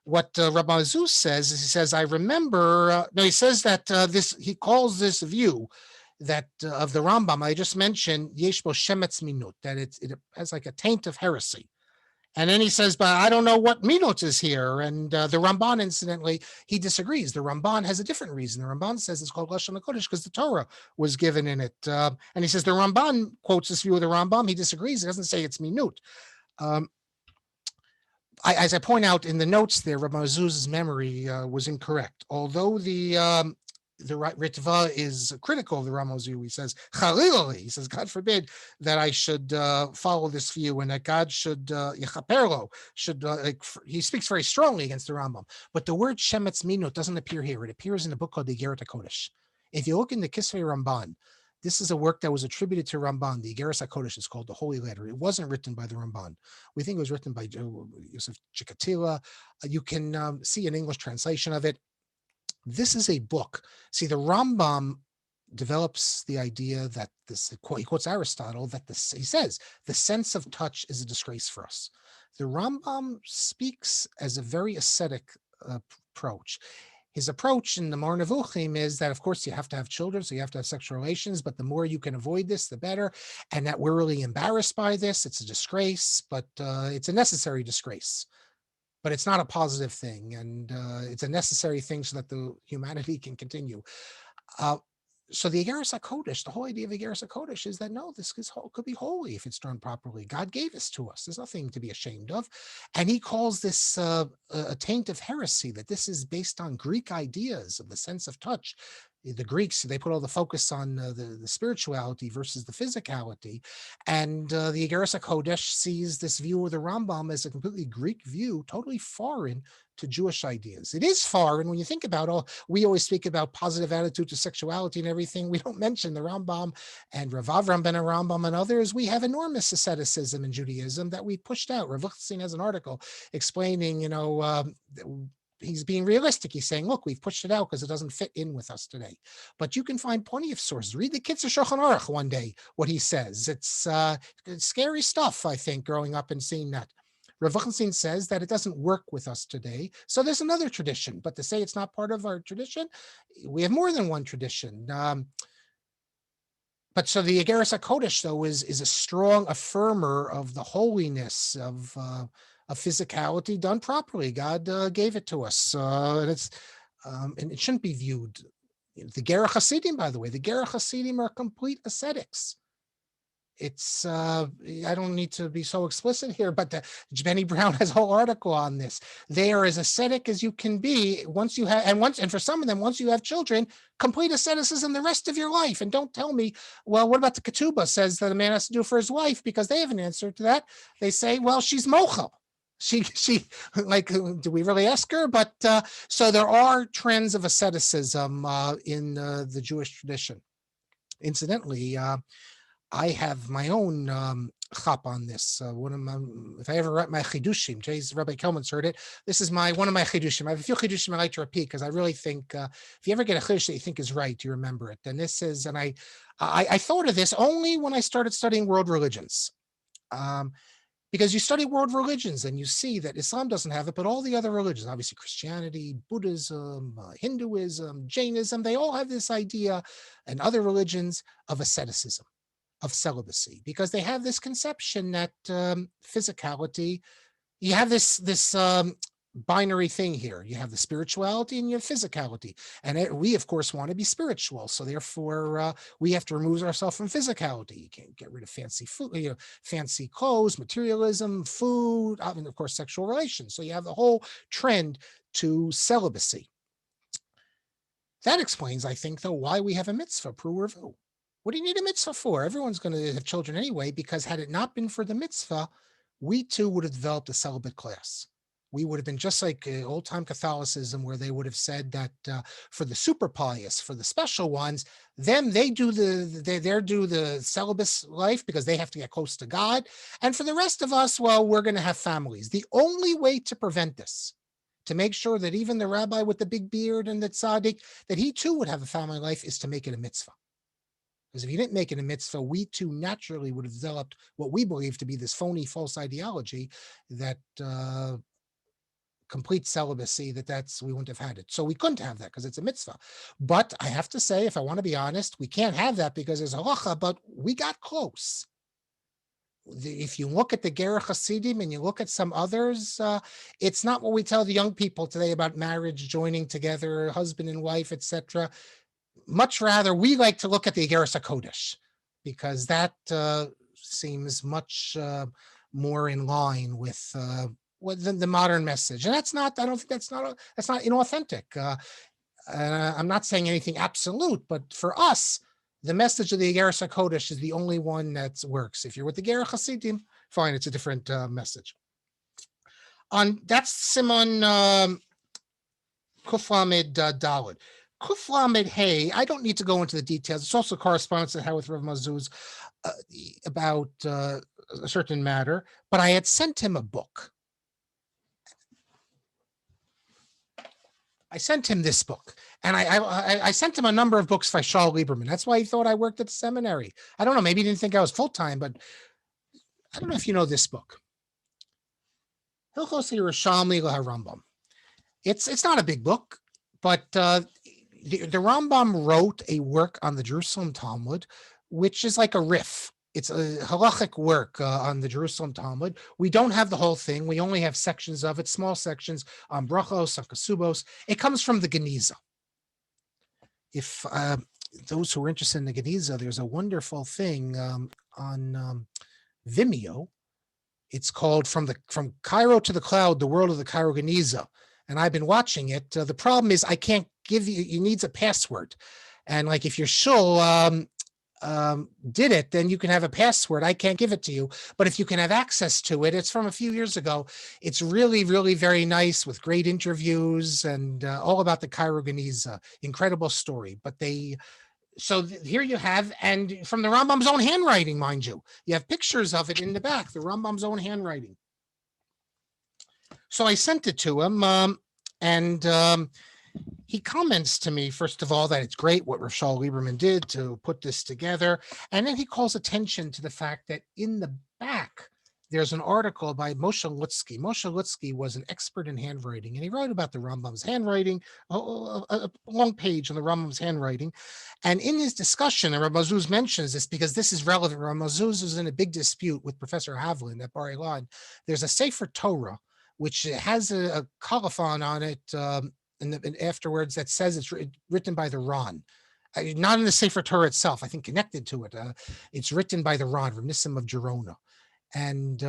What Rabbi Zeus says is, he says, I remember, he says that he calls this view that of the Rambam, I just mentioned, yesh bo shemetz minut, that it has like a taint of heresy. And then he says, but I don't know what minut is here. And the Ramban, incidentally, he disagrees. The Ramban has a different reason. The Ramban says it's called lashon ha-Kodesh because the Torah was given in it. And he says the Ramban quotes this view of the Rambam. He disagrees. He doesn't say it's minut. As I point out in the notes there, Rabbi Mazuz's memory was incorrect. Although the Ritva is critical of the Ramazuz, he says, Chalilali, he says, God forbid that I should follow this view and that God should, Shapiro should, he speaks very strongly against the Rambam. But the word Shemetz Minut doesn't appear here. It appears in a book called the Iggeret ha-Kodesh. If you look in the Kisvei Ramban, this is a work that was attributed to Ramban. The Iggeret ha-Kodesh is called the Holy Letter. It wasn't written by the Ramban. We think it was written by Yosef Chikatila. You can see an English translation of it. This is a book. See, the Rambam develops the idea that he quotes Aristotle, that he says, the sense of touch is a disgrace for us. The Rambam speaks as a very ascetic approach. His approach in the Moreh Nevuchim is that, of course, you have to have children, so you have to have sexual relations, but the more you can avoid this, the better. And that we're really embarrassed by this. It's a disgrace, but it's a necessary disgrace. But it's not a positive thing, and it's a necessary thing so that the humanity can continue. So the Iggeret ha-Kodesh, the whole idea of Iggeret ha-Kodesh is that no, this could be holy if it's done properly. God gave this to us. There's nothing to be ashamed of. And he calls this a taint of heresy, that this is based on Greek ideas of the sense of touch. The Greeks, they put all the focus on the spirituality versus the physicality. And the Iggeret ha-Kodesh sees this view of the Rambam as a completely Greek view, totally foreign to Jewish ideas. It is foreign when you think about we always speak about positive attitude to sexuality and everything. We don't mention the Rambam and Rav Avram ben Rambam and others. We have enormous asceticism in Judaism that we pushed out. Rav Lichtenstein has an article explaining, he's being realistic. He's saying, look, we've pushed it out because it doesn't fit in with us today. But you can find plenty of sources. Read the Kitzur Shulchan Aruch one day, what he says. It's scary stuff, I think, growing up and seeing that. Rav Lichtenstein says that it doesn't work with us today. So there's another tradition. But to say it's not part of our tradition, we have more than one tradition. But so the Iggeret ha-Kodesh, though, is a strong affirmer of the holiness of physicality done properly. God gave it to us, and it shouldn't be viewed. The Gerach Hasidim, by the way, the Gerach Hasidim are complete ascetics. It's I don't need to be so explicit here, but Benny Brown has a whole article on this. They are as ascetic as you can be once you have, and for some of them, once you have children, complete asceticism the rest of your life. And don't tell me, well, what about the ketubah says that a man has to do for his wife, because they have an answer to that. They say, well, she's mochel. She like, do we really ask her? But so there are trends of asceticism in the Jewish tradition. Incidentally, I have my own chap on this. One of my, if I ever write my chidushim, Jay's Rabbi Kelman's heard it. This is one of my chidushim. I have a few chidushim I like to repeat because I really think if you ever get a chidush that you think is right, you remember it. And this is, and I thought of this only when I started studying world religions. Because you study world religions and you see that Islam doesn't have it, but all the other religions, obviously Christianity, Buddhism, Hinduism, Jainism, they all have this idea, and other religions, of asceticism, of celibacy, because they have this conception that physicality, you have this binary thing here. You have the spirituality and you have physicality, and we of course want to be spiritual, so therefore we have to remove ourselves from physicality. You can't get rid of fancy food, fancy clothes, materialism, food, and of course sexual relations. So you have the whole trend to celibacy. That explains, I think, though, why we have a mitzvah, pru revu. What do you need a mitzvah for? Everyone's going to have children anyway, because had it not been for the mitzvah, we too would have developed a celibate class. We would have been just like old-time Catholicism, where they would have said that for the super pious, for the special ones, they do the celibate life because they have to get close to God. And for the rest of us, well, we're going to have families. The only way to prevent this, to make sure that even the rabbi with the big beard and the tzaddik, that he too would have a family life, is to make it a mitzvah. Because if you didn't make it a mitzvah, we too naturally would have developed what we believe to be this phony, false ideology that complete celibacy, we wouldn't have had it. So we couldn't have that because it's a mitzvah. But I have to say, if I want to be honest, we can't have that because there's halacha, but we got close. If you look at the Ger Hasidim and you look at some others, it's not what we tell the young people today about marriage, joining together, husband and wife, etc. Much rather, we like to look at the Iggeret ha-Kodesh, because that seems much more in line with the modern message. And that's not, I don't think that's not inauthentic. I'm not saying anything absolute, but for us, the message of the Iggeret ha-Kodesh is the only one that works. If you're with the Ger Hasidim, fine, it's a different message. That's Simon Kuf Lamed Daled. Kuf Lamed Hey, I don't need to go into the details. It's also correspondence I had with Rav Mazuz about a certain matter, but I had sent him a book. I sent him this book, and I sent him a number of books by Shaul Lieberman. That's why he thought I worked at the seminary. I don't know. Maybe he didn't think I was full-time, but I don't know if you know this book. Hilchos Yerushalmi LaHarambam. It's not a big book, but the Rambam wrote a work on the Jerusalem Talmud, which is like a riff. It's a halachic work on the Jerusalem Talmud. We don't have the whole thing. We only have sections of it, small sections on brachos, on kesubos. It comes from the Geniza. If those who are interested in the Geniza, there's a wonderful thing on Vimeo. It's called From Cairo to the Cloud, The World of the Cairo Geniza. And I've been watching it. The problem is I can't give you, it needs a password. And like if your shul did it, then you can have a password. I can't give it to you, but if you can have access to it, it's from a few years ago. It's really, really very nice with great interviews and all about the Cairo Geniza. Incredible story. But here you have, and from the Rambam's own handwriting, mind you. You have pictures of it in the back, the Rambam's own handwriting. So I sent it to him, and he comments to me, first of all, that it's great what Rav Shaul Lieberman did to put this together. And then he calls attention to the fact that in the back, there's an article by Moshe Lutzky. Moshe Lutzky was an expert in handwriting, and he wrote about the Rambam's handwriting, a long page on the Rambam's handwriting. And in his discussion, and Rav Mazuz mentions this because this is relevant. Rav Mazuz is in a big dispute with Professor Havlin at Bar Ilan. There's a Sefer Torah, which has a colophon on it, and afterwards that says it's written by the Ron. not in the Sefer Torah itself, I think connected to it. It's written by the Ron, Nissim of Gerona. And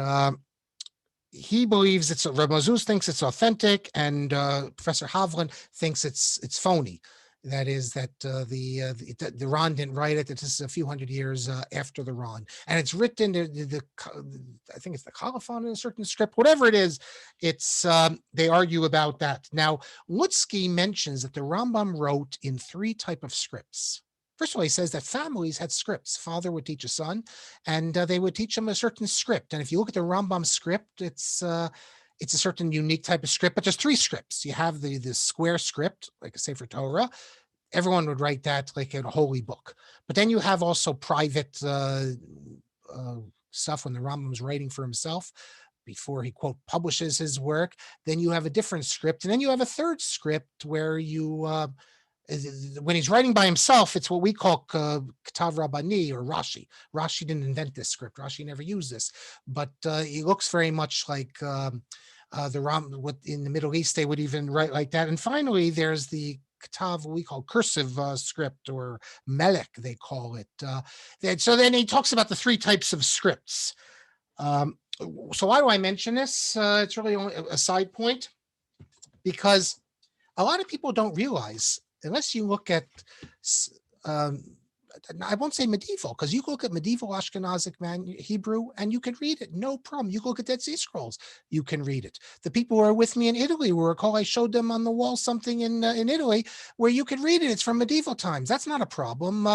he believes Reb Mazuz thinks it's authentic, and Professor Havlin thinks it's phony. That is that the Ron didn't write it. That this is a few hundred years after the Ron, and it's written. I think it's the colophon in a certain script, whatever it is. It's they argue about that. Now, Lutsky mentions that the Rambam wrote in 3 types of scripts. First of all, he says that families had scripts. Father would teach a son, and they would teach him a certain script. And if you look at the Rambam script, it's a certain unique type of script, but there's 3 scripts. You have the square script, like a Sefer Torah. Everyone would write that like in a holy book. But then you have also private stuff when the Rambam is writing for himself before he, quote, publishes his work. Then you have a different script. And then you have a 3rd script where you, when he's writing by himself, it's what we call Ketav Rabbani or Rashi. Rashi didn't invent this script. Rashi never used this. But it looks very much like the Ram. What in the Middle East they would even write like that. And finally, there's the Ketav, what we call cursive script, or Melech, they call it. So then he talks about the 3 types of scripts. So why do I mention this? It's really only a side point, because a lot of people don't realize, unless you look at, I won't say medieval, because you look at medieval Ashkenazic Hebrew and you can read it, no problem. You look at Dead Sea Scrolls, you can read it. The people who are with me in Italy will recall I showed them on the wall something in Italy where you could read it. It's from medieval times. That's not a problem.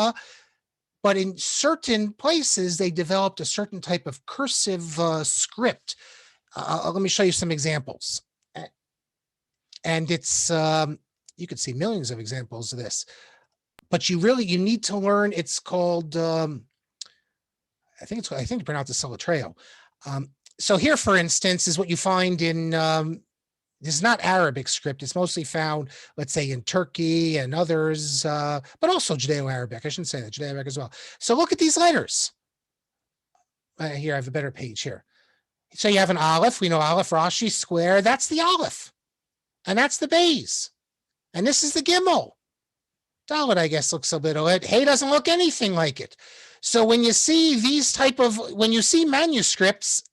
But in certain places, they developed a certain type of cursive script. Let me show you some examples. And it's, you could see millions of examples of this. But you need to learn. It's called, I think you pronounce it Solatreo. So here, for instance, is what you find in, this is not Arabic script. It's mostly found, let's say, in Turkey and others, but also Judeo-Arabic. I shouldn't say that, Judeo-Arabic as well. So look at these letters. Here, I have a better page here. So you have an Aleph. We know Aleph, Rashi, square. That's the Aleph. And that's the Beis. And this is the Gimel. Dalet, I guess, looks a bit of it. Hey doesn't look anything like it. So when you see when you see manuscripts,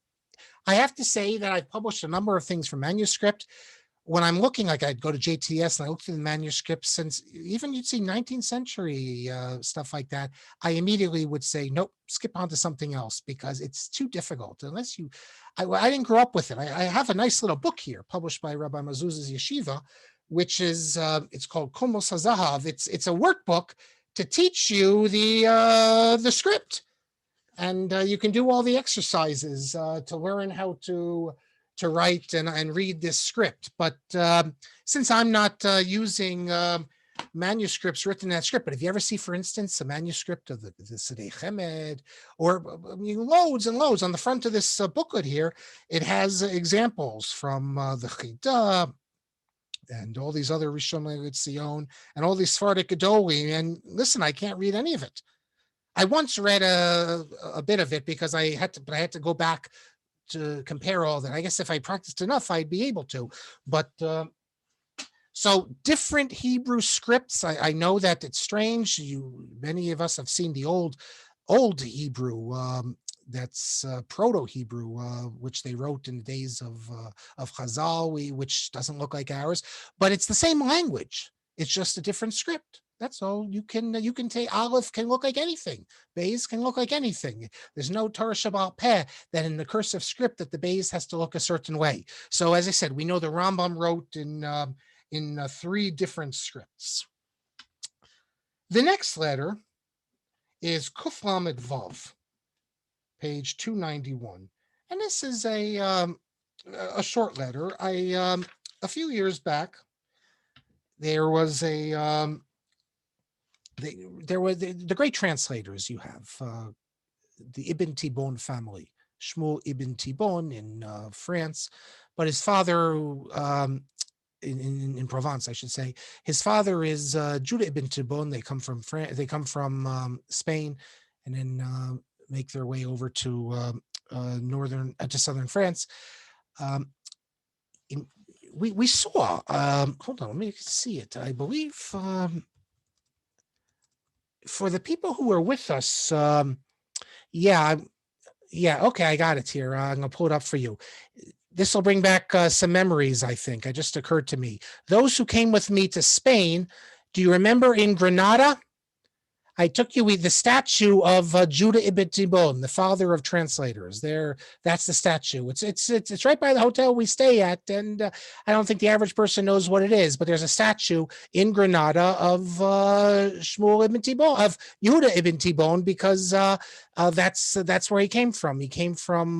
I have to say that I've published a number of things from manuscript. When I'm looking, like I'd go to JTS and I look through the manuscripts, since even you'd see 19th century stuff like that, I immediately would say, nope, skip on to something else, because it's too difficult. Unless I didn't grow up with it. I have a nice little book here published by Rabbi Mazuz's yeshiva, which is, it's called Komos HaZahav. It's a workbook to teach you the script. And you can do all the exercises to learn how to write and read this script. But since I'm not using manuscripts written in that script, but if you ever see, for instance, a manuscript of the Sedei Chemed, or loads and loads on the front of this booklet here, it has examples from the Chida, and all these other Rishon LeZion, and all these Sephardic Gedolim. And listen, I can't read any of it. I once read a bit of it because I had to go back to compare all that. I guess if I practiced enough, I'd be able to. But so different Hebrew scripts. I know that it's strange. Many of us have seen the old Hebrew. That's Proto-Hebrew, which they wrote in the days of Chazal, which doesn't look like ours, but it's the same language. It's just a different script. That's all. You can take Aleph can look like anything. Beis can look like anything. There's no Torah Shabbat Peh that in the cursive script that the Beis has to look a certain way. So as I said, we know the Rambam wrote in 3 different scripts. The next letter is Kuf Lamed Vav, page 291, and this is a short letter. A few years back, there was there were the great translators. You have the Ibn Tibbon family, Shmuel Ibn Tibbon in France, but his father in Provence, I should say. His father is Judah Ibn Tibbon. They come from Spain, and then make their way over to southern France. We saw. Hold on, let me see it. I believe. for the people who were with us, yeah, okay, I got it here. I'm gonna pull it up for you. This will bring back some memories, I think. It just occurred to me. Those who came with me to Spain, do you remember in Granada? I took you with the statue of Judah ibn Tibbon, the father of translators. There, that's the statue. It's right by the hotel we stay at, and I don't think the average person knows what it is. But there's a statue in Granada of Shmuel ibn Tibbon, of Judah ibn Tibbon, because that's where he came from. He came from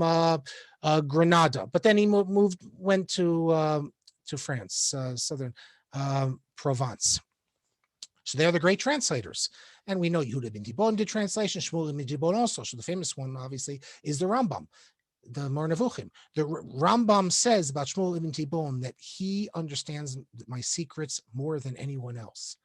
Granada, but then he went to France, southern Provence. So they're the great translators. And we know Yehuda ben Tibbon did translation, Shmuel ben Tibbon also. So the famous one, obviously, is the Rambam, the Mar Nevuchim. The Rambam says about Shmuel ibn Tibbon that he understands my secrets more than anyone else.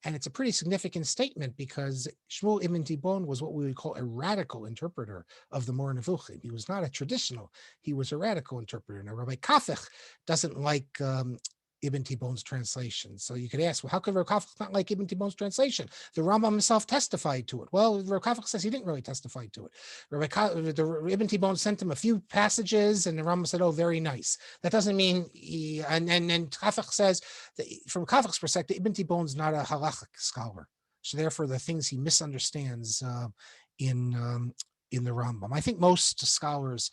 And it's a pretty significant statement because Shmuel ibn Tibbon was what we would call a radical interpreter of the Mar Nevuchim. He was not a traditional, he was a radical interpreter. Now, Rabbi Kafich doesn't like Ibn Tibbon's translation. So you could ask, well, how could Rav Kafich not like Ibn Tibbon's translation? The Rambam himself testified to it. Well, Rav Kafich says he didn't really testify to it. Ibn Tibbon sent him a few passages, and the Rambam said, "Oh, very nice." That doesn't mean and Kafich says that from Kafich's perspective, Ibn Tibbon's not a halachic scholar. So therefore, the things he misunderstands in the Rambam. I think most scholars,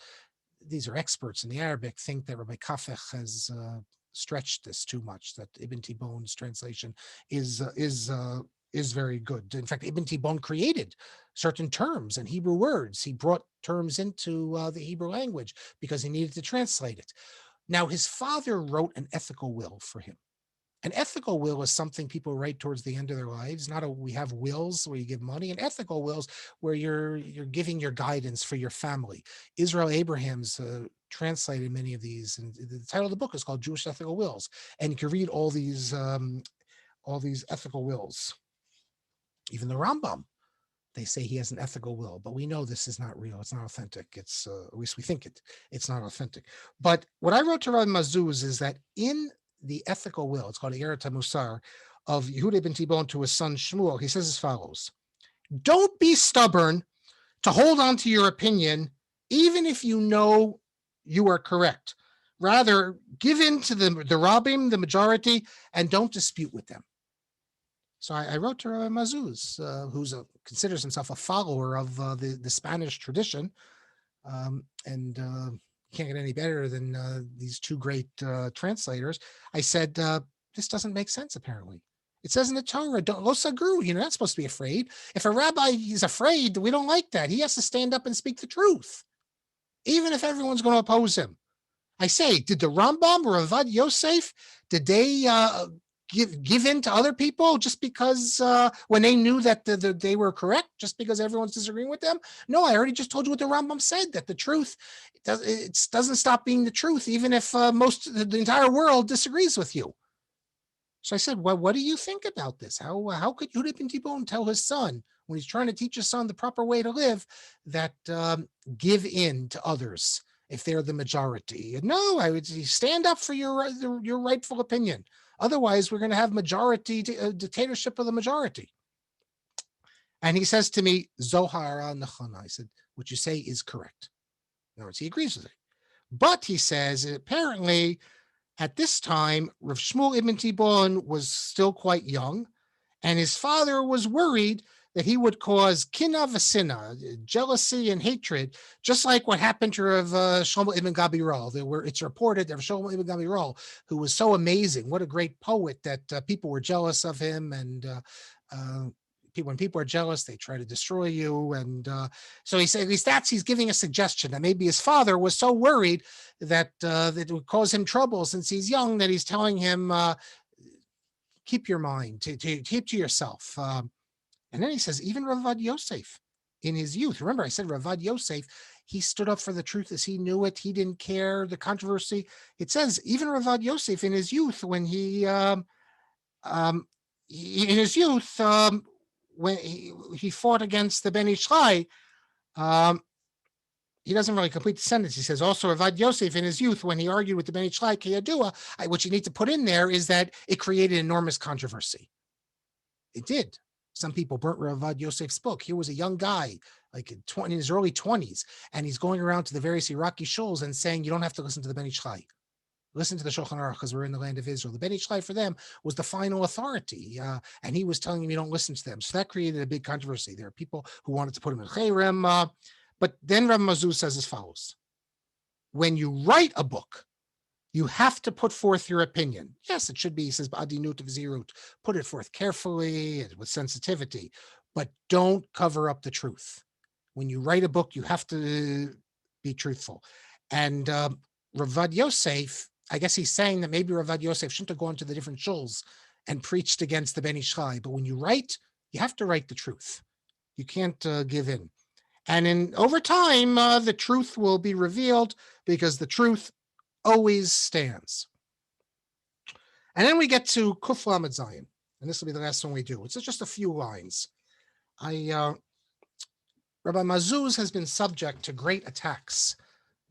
these are experts in the Arabic, think that Rabbi Kafich has stretched this too much, that Ibn Tibbon's translation is very good. In fact, Ibn Tibbon created certain terms and Hebrew words. He brought terms into the Hebrew language because he needed to translate it. Now, his father wrote an ethical will for him. An ethical will is something people write towards the end of their lives. We have wills where you give money, and ethical wills where you're giving your guidance for your family. Israel Abraham's translated many of these, and the title of the book is called Jewish Ethical Wills. And you can read all these ethical wills. Even the Rambam, they say he has an ethical will, but we know this is not real. It's not authentic. It's at least we think it's not authentic. But what I wrote to Rabbi Mazuz is that in the ethical will, it's called Iggeret Musar, of Yehuda ben Tibbon to his son Shmuel, he says as follows: don't be stubborn to hold on to your opinion, even if you know you are correct. Rather, give in to the Rabbim, the majority, and don't dispute with them. So I wrote to Rabbi Mazuz, who considers himself a follower of the Spanish tradition, and can't get any better than these two great translators. I said, this doesn't make sense, apparently. It says in the Torah, don't lo sagru, you're not supposed to be afraid. If a rabbi is afraid, we don't like that. He has to stand up and speak the truth, even if everyone's going to oppose him. I say, did the Rambam or Avad Yosef, did they give in to other people just because when they knew that they were correct, just because everyone's disagreeing with them? No, I already just told you what the Rambam said, that the truth, it doesn't stop being the truth, even if the entire world disagrees with you. So I said, well, what do you think about this? How could Yehuda ben Tibbon tell his son, when he's trying to teach his son the proper way to live, that give in to others if they're the majority? No, I would stand up for your rightful opinion. Otherwise, we're going to have majority dictatorship of the majority. And he says to me, Zohara Nachana. I said, what you say is correct. In other words, he agrees with it. But he says, apparently, at this time, Rav Shmuel ibn Tibbon was still quite young, and his father was worried that he would cause kina v'sina, jealousy and hatred, just like what happened to Rav Shlomo ibn Gabirol. It's reported that Rav Shlomo ibn Gabirol, who was so amazing, what a great poet, that people were jealous of him, and when people are jealous, they try to destroy you. And so he said, at least he's giving a suggestion that maybe his father was so worried that it would cause him trouble since he's young, that he's telling him, keep your mind, to keep to yourself. And then he says, even Ravad Yosef in his youth, remember I said Ravad Yosef, he stood up for the truth as he knew it. He didn't care the controversy. It says even Ravad Yosef in his youth, when when he fought against the Ben Ishai, he doesn't really complete the sentence. He says also Ravad Yosef in his youth, when he argued with the Ben Ishai Kiyadua, what you need to put in there is that it created enormous controversy. It did. Some people burnt Ravad Yosef's book. Here was a young guy, like in his early 20s, and he's going around to the various Iraqi shuls and saying, you don't have to listen to the Ben Ish Chai. Listen to the Shulchan Aruch because we're in the land of Israel. The Ben Ish Chai for them was the final authority, and he was telling them you don't listen to them. So that created a big controversy. There are people who wanted to put him in Cherem, but then Rav Mazuz says as follows. When you write a book, you have to put forth your opinion. Yes, it should be, he says, Ba'adinut v'zirut. Put it forth carefully and with sensitivity, but don't cover up the truth. When you write a book, you have to be truthful. And Ravad Yosef, I guess he's saying that maybe Ravad Yosef shouldn't have gone to the different shuls and preached against the Ben Ish Chai. But when you write, you have to write the truth. You can't give in. And over time, the truth will be revealed because the truth always stands. And then we get to Kuf Lamed Zayin, and this will be the last one we do. It's just a few lines. Rabbi Mazuz has been subject to great attacks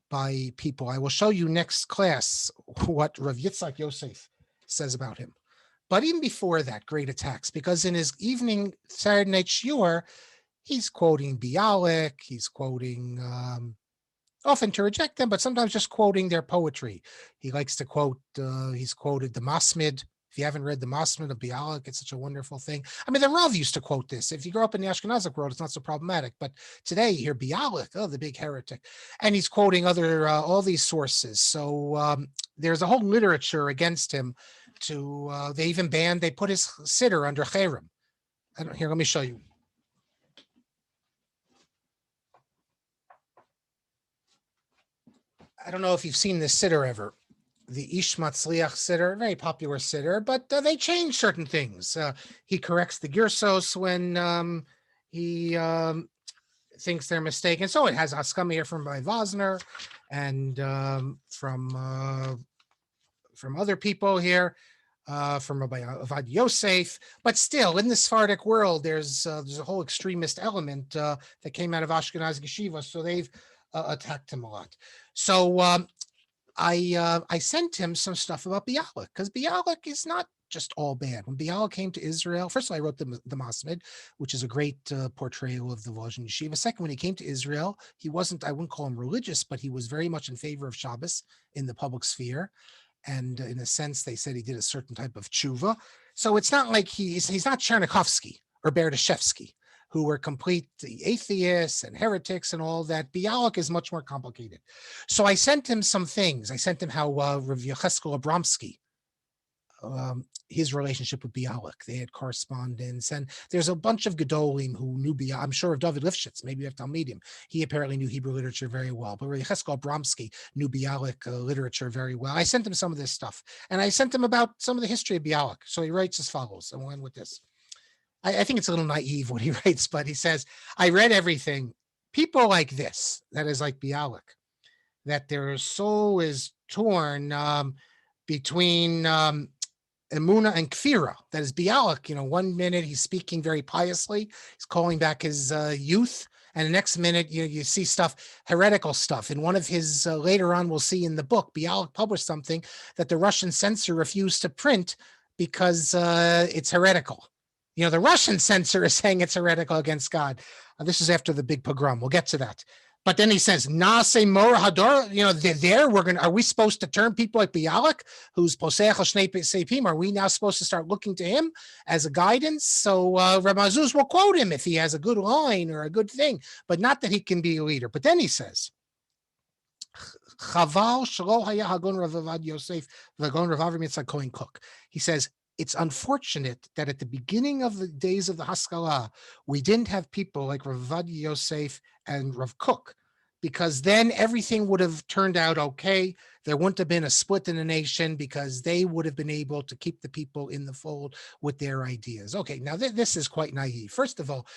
by people. I will show you next class what Rav Yitzhak Yosef says about him. But even before that, great attacks, because in his evening Saturday night shiur, he's quoting Bialik, he's quoting often to reject them, but sometimes just quoting their poetry. He likes to quote, he's quoted the Masmid. If you haven't read the Masmid of Bialik, it's such a wonderful thing. I mean, the Rav used to quote this. If you grow up in the Ashkenazic world, it's not so problematic. But today you hear Bialik, oh, the big heretic. And he's quoting other, all these sources. So there's a whole literature against him to, they even banned, they put his siddur under Cherem. Here, let me show you. I don't know if you've seen this siddur ever, the Ish Matzliach siddur, very popular siddur, but they change certain things. He corrects the Girsos when he thinks they're mistaken. So it has Haskama here from by Vosner and from other people here, from Rabbi Avad Yosef. But still, in the Sephardic world, there's a whole extremist element that came out of Ashkenaz Yeshiva, so they've attacked him a lot. So I sent him some stuff about Bialik, because Bialik is not just all bad. When Bialik came to Israel, first of all, I wrote the Masmid, which is a great portrayal of the Volozhin Yeshiva. Second, when he came to Israel, he wasn't, I wouldn't call him religious, but he was very much in favor of Shabbos in the public sphere. And in a sense, they said he did a certain type of tshuva. So it's not like he's not Chernikovsky or Berdyshevsky, who were complete atheists and heretics and all that. Bialik is much more complicated. So I sent him some things. I sent him how Rav Yecheskel Abramsky, his relationship with Bialik, they had correspondence. And there's a bunch of Gedolim who knew Bialik. I'm sure of David Lifshitz, maybe you have to meet him. He apparently knew Hebrew literature very well. But Rav Yecheskel Abramsky knew Bialik literature very well. I sent him some of this stuff. And I sent him about some of the history of Bialik. So he writes as follows. I will end with this. I think it's a little naive what he writes, but he says, I read everything. People like this, that is like Bialik, that their soul is torn between Emuna and Kfira. That is Bialik. 1 minute he's speaking very piously. He's calling back his youth. And the next minute, you see heretical stuff. In one of his, later on, we'll see in the book, Bialik published something that the Russian censor refused to print because it's heretical. The Russian censor is saying it's heretical against God. This is after the big pogrom. We'll get to that. But then he says, Nase Mor Hador, are we supposed to turn people like Bialik, who's Poseach Shnei Seipim? Are we now supposed to start looking to him as a guidance? So Rabbi Mazuz will quote him if he has a good line or a good thing, but not that he can be a leader. But then he says, Chaval Shelo Haya Hagon Rav Avad Yosef Vagon Rav Avram Yitzchak Kohen Cook. He says, it's unfortunate that at the beginning of the days of the Haskalah, we didn't have people like Rav Avad Yosef and Rav Kook, because then everything would have turned out okay. There wouldn't have been a split in the nation because they would have been able to keep the people in the fold with their ideas. Okay, now this is quite naive. First of all,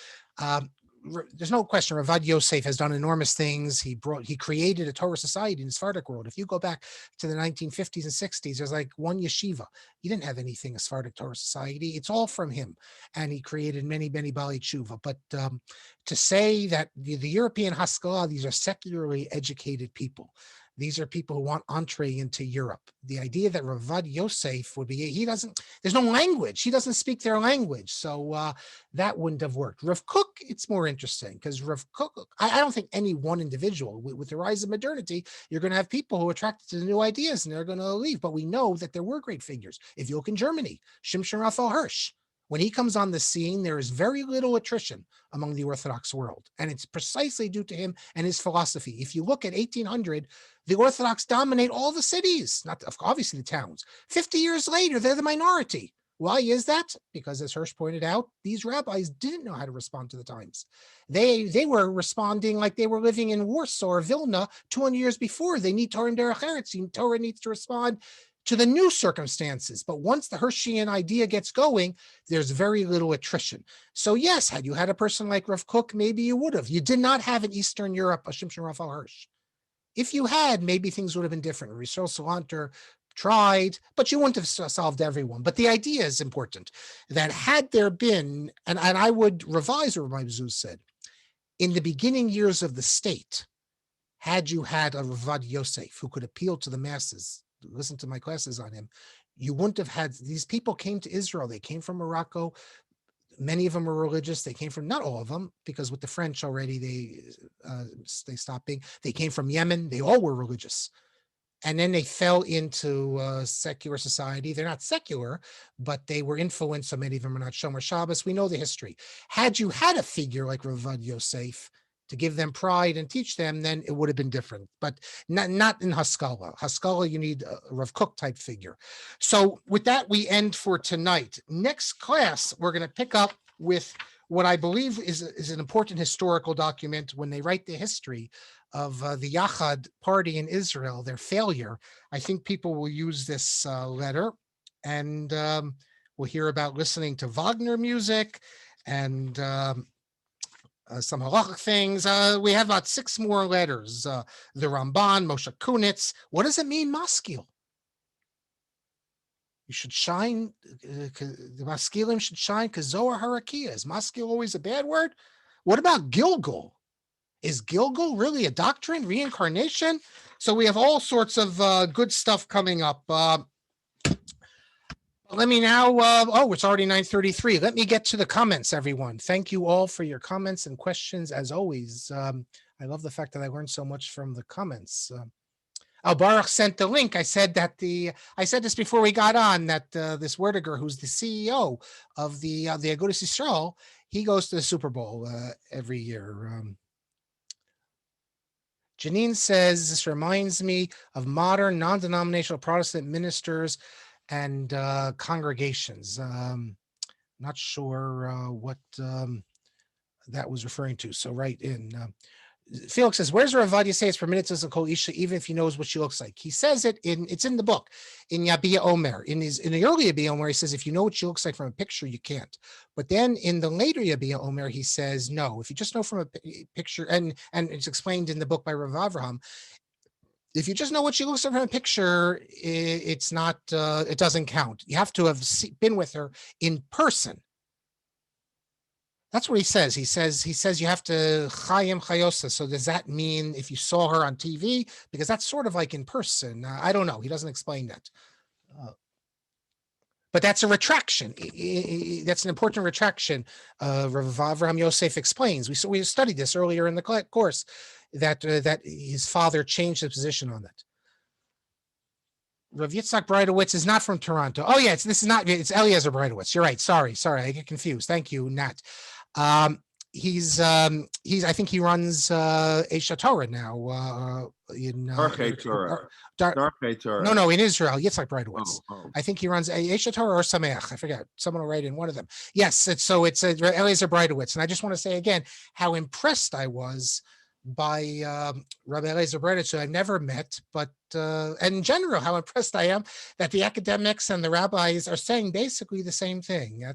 there's no question Rav Avad Yosef has done enormous things. He created a Torah society in the Sephardic world. If you go back to the 1950s and 60s, there's like one yeshiva. He didn't have anything, a Sephardic Torah society. It's all from him. And he created many, many Bali Tshuva. But to say that the European Haskalah, these are secularly educated people, These are people who want entree into Europe. The idea that Ravad Yosef would be, there's no language. He doesn't speak their language. So that wouldn't have worked. Rav Kook, it's more interesting because Rav Kook, I don't think any one individual, with the rise of modernity, you're going to have people who are attracted to the new ideas and they're going to leave. But we know that there were great figures. If you look in Germany, Shimshon Raphael Hirsch, when he comes on the scene, there is very little attrition among the Orthodox world. And it's precisely due to him and his philosophy. If you look at 1800, the Orthodox dominate all the cities, not obviously the towns. 50 years later, they're the minority. Why is that? Because as Hirsch pointed out, these rabbis didn't know how to respond to the times. They were responding like they were living in Warsaw or Vilna 200 years before. They need Torah and Derech Eretz. Torah needs to respond to the new circumstances. But once the Hirschian idea gets going, there's very little attrition. So yes, had you had a person like Rav Kook, maybe you would have. You did not have in Eastern Europe a Shimshon Raphael Hirsch. If you had, maybe things would have been different. Rishon Salanter tried, but you wouldn't have solved everyone. But the idea is important, that had there been, and I would revise what Rabbi Zuz said, in the beginning years of the state, had you had a Ravad Yosef who could appeal to the masses, listen to my classes on him, you wouldn't have had, these people came to Israel, they came from Morocco, many of them were religious, they came from, not all of them, because with the French already they stopped being, they came from Yemen, they all were religious. And then they fell into secular society. They're not secular, but they were influenced, so many of them are not Shomer Shabbos. We know the history. Had you had a figure like Ravad Yosef to give them pride and teach them, then it would have been different, but not in Haskalah. Haskalah, you need a Rav Kook type figure. So with that, we end for tonight. Next class, we're going to pick up with what I believe is an important historical document. When they write the history of the Yachad party in Israel, their failure, I think people will use this letter, and we'll hear about listening to Wagner music and some halachic things. We have about 6 more letters. The Ramban, Moshe Kunitz. What does it mean, maskil? You should shine. The maskilim should shine because Zohar Harakia. Is maskil always a bad word? What about Gilgul? Is Gilgul really a doctrine? Reincarnation? So we have all sorts of good stuff coming up. Let me now, it's already 9:33. Let me get to the comments, everyone. Thank you all for your comments and questions, as always. I love the fact that I learned so much from the comments. Baruch sent the link. I said this before we got on, that this Werdiger, who's the CEO of the Agudas Yisrael, he goes to the Super Bowl every year. Janine says, this reminds me of modern non-denominational Protestant ministers and congregations. Not sure what that was referring to. So right in. Felix says, where's Rav Vadia say it's permitted to call Isha even if he knows what she looks like? He says it's in the book, in Yabia Omer. In the early Yabia Omer, he says, if you know what she looks like from a picture, you can't. But then in the later Yabia Omer, he says, no, if you just know from a picture, and it's explained in the book by Rav Avraham, if you just know what she looks like from a picture, it's not, it doesn't count. You have to have been with her in person. That's what he says. He says you have to chayim chayosa. So does that mean if you saw her on TV? Because that's sort of like in person. I don't know. He doesn't explain that. But that's a retraction. That's an important retraction. Rav Avraham Yosef explains. We studied this earlier in the course that his father changed his position on that. Rav Yitzhak Breitowitz is not from Toronto. Oh yeah, it's Eliezer Breitowitz. You're right. Sorry, I get confused. Thank you, Nat. He's I think he runs Esha Torah now in Torah. No, in Israel. Yitzhak Breitowitz. I think he runs Esha Torah or Sameach. I forget. Someone will write in one of them. Yes, it's Eliezer Breitowitz. And I just want to say again how impressed I was by Rabbi Eliezer Breitowitz, who I've never met, but and in general, how impressed I am that the academics and the rabbis are saying basically the same thing.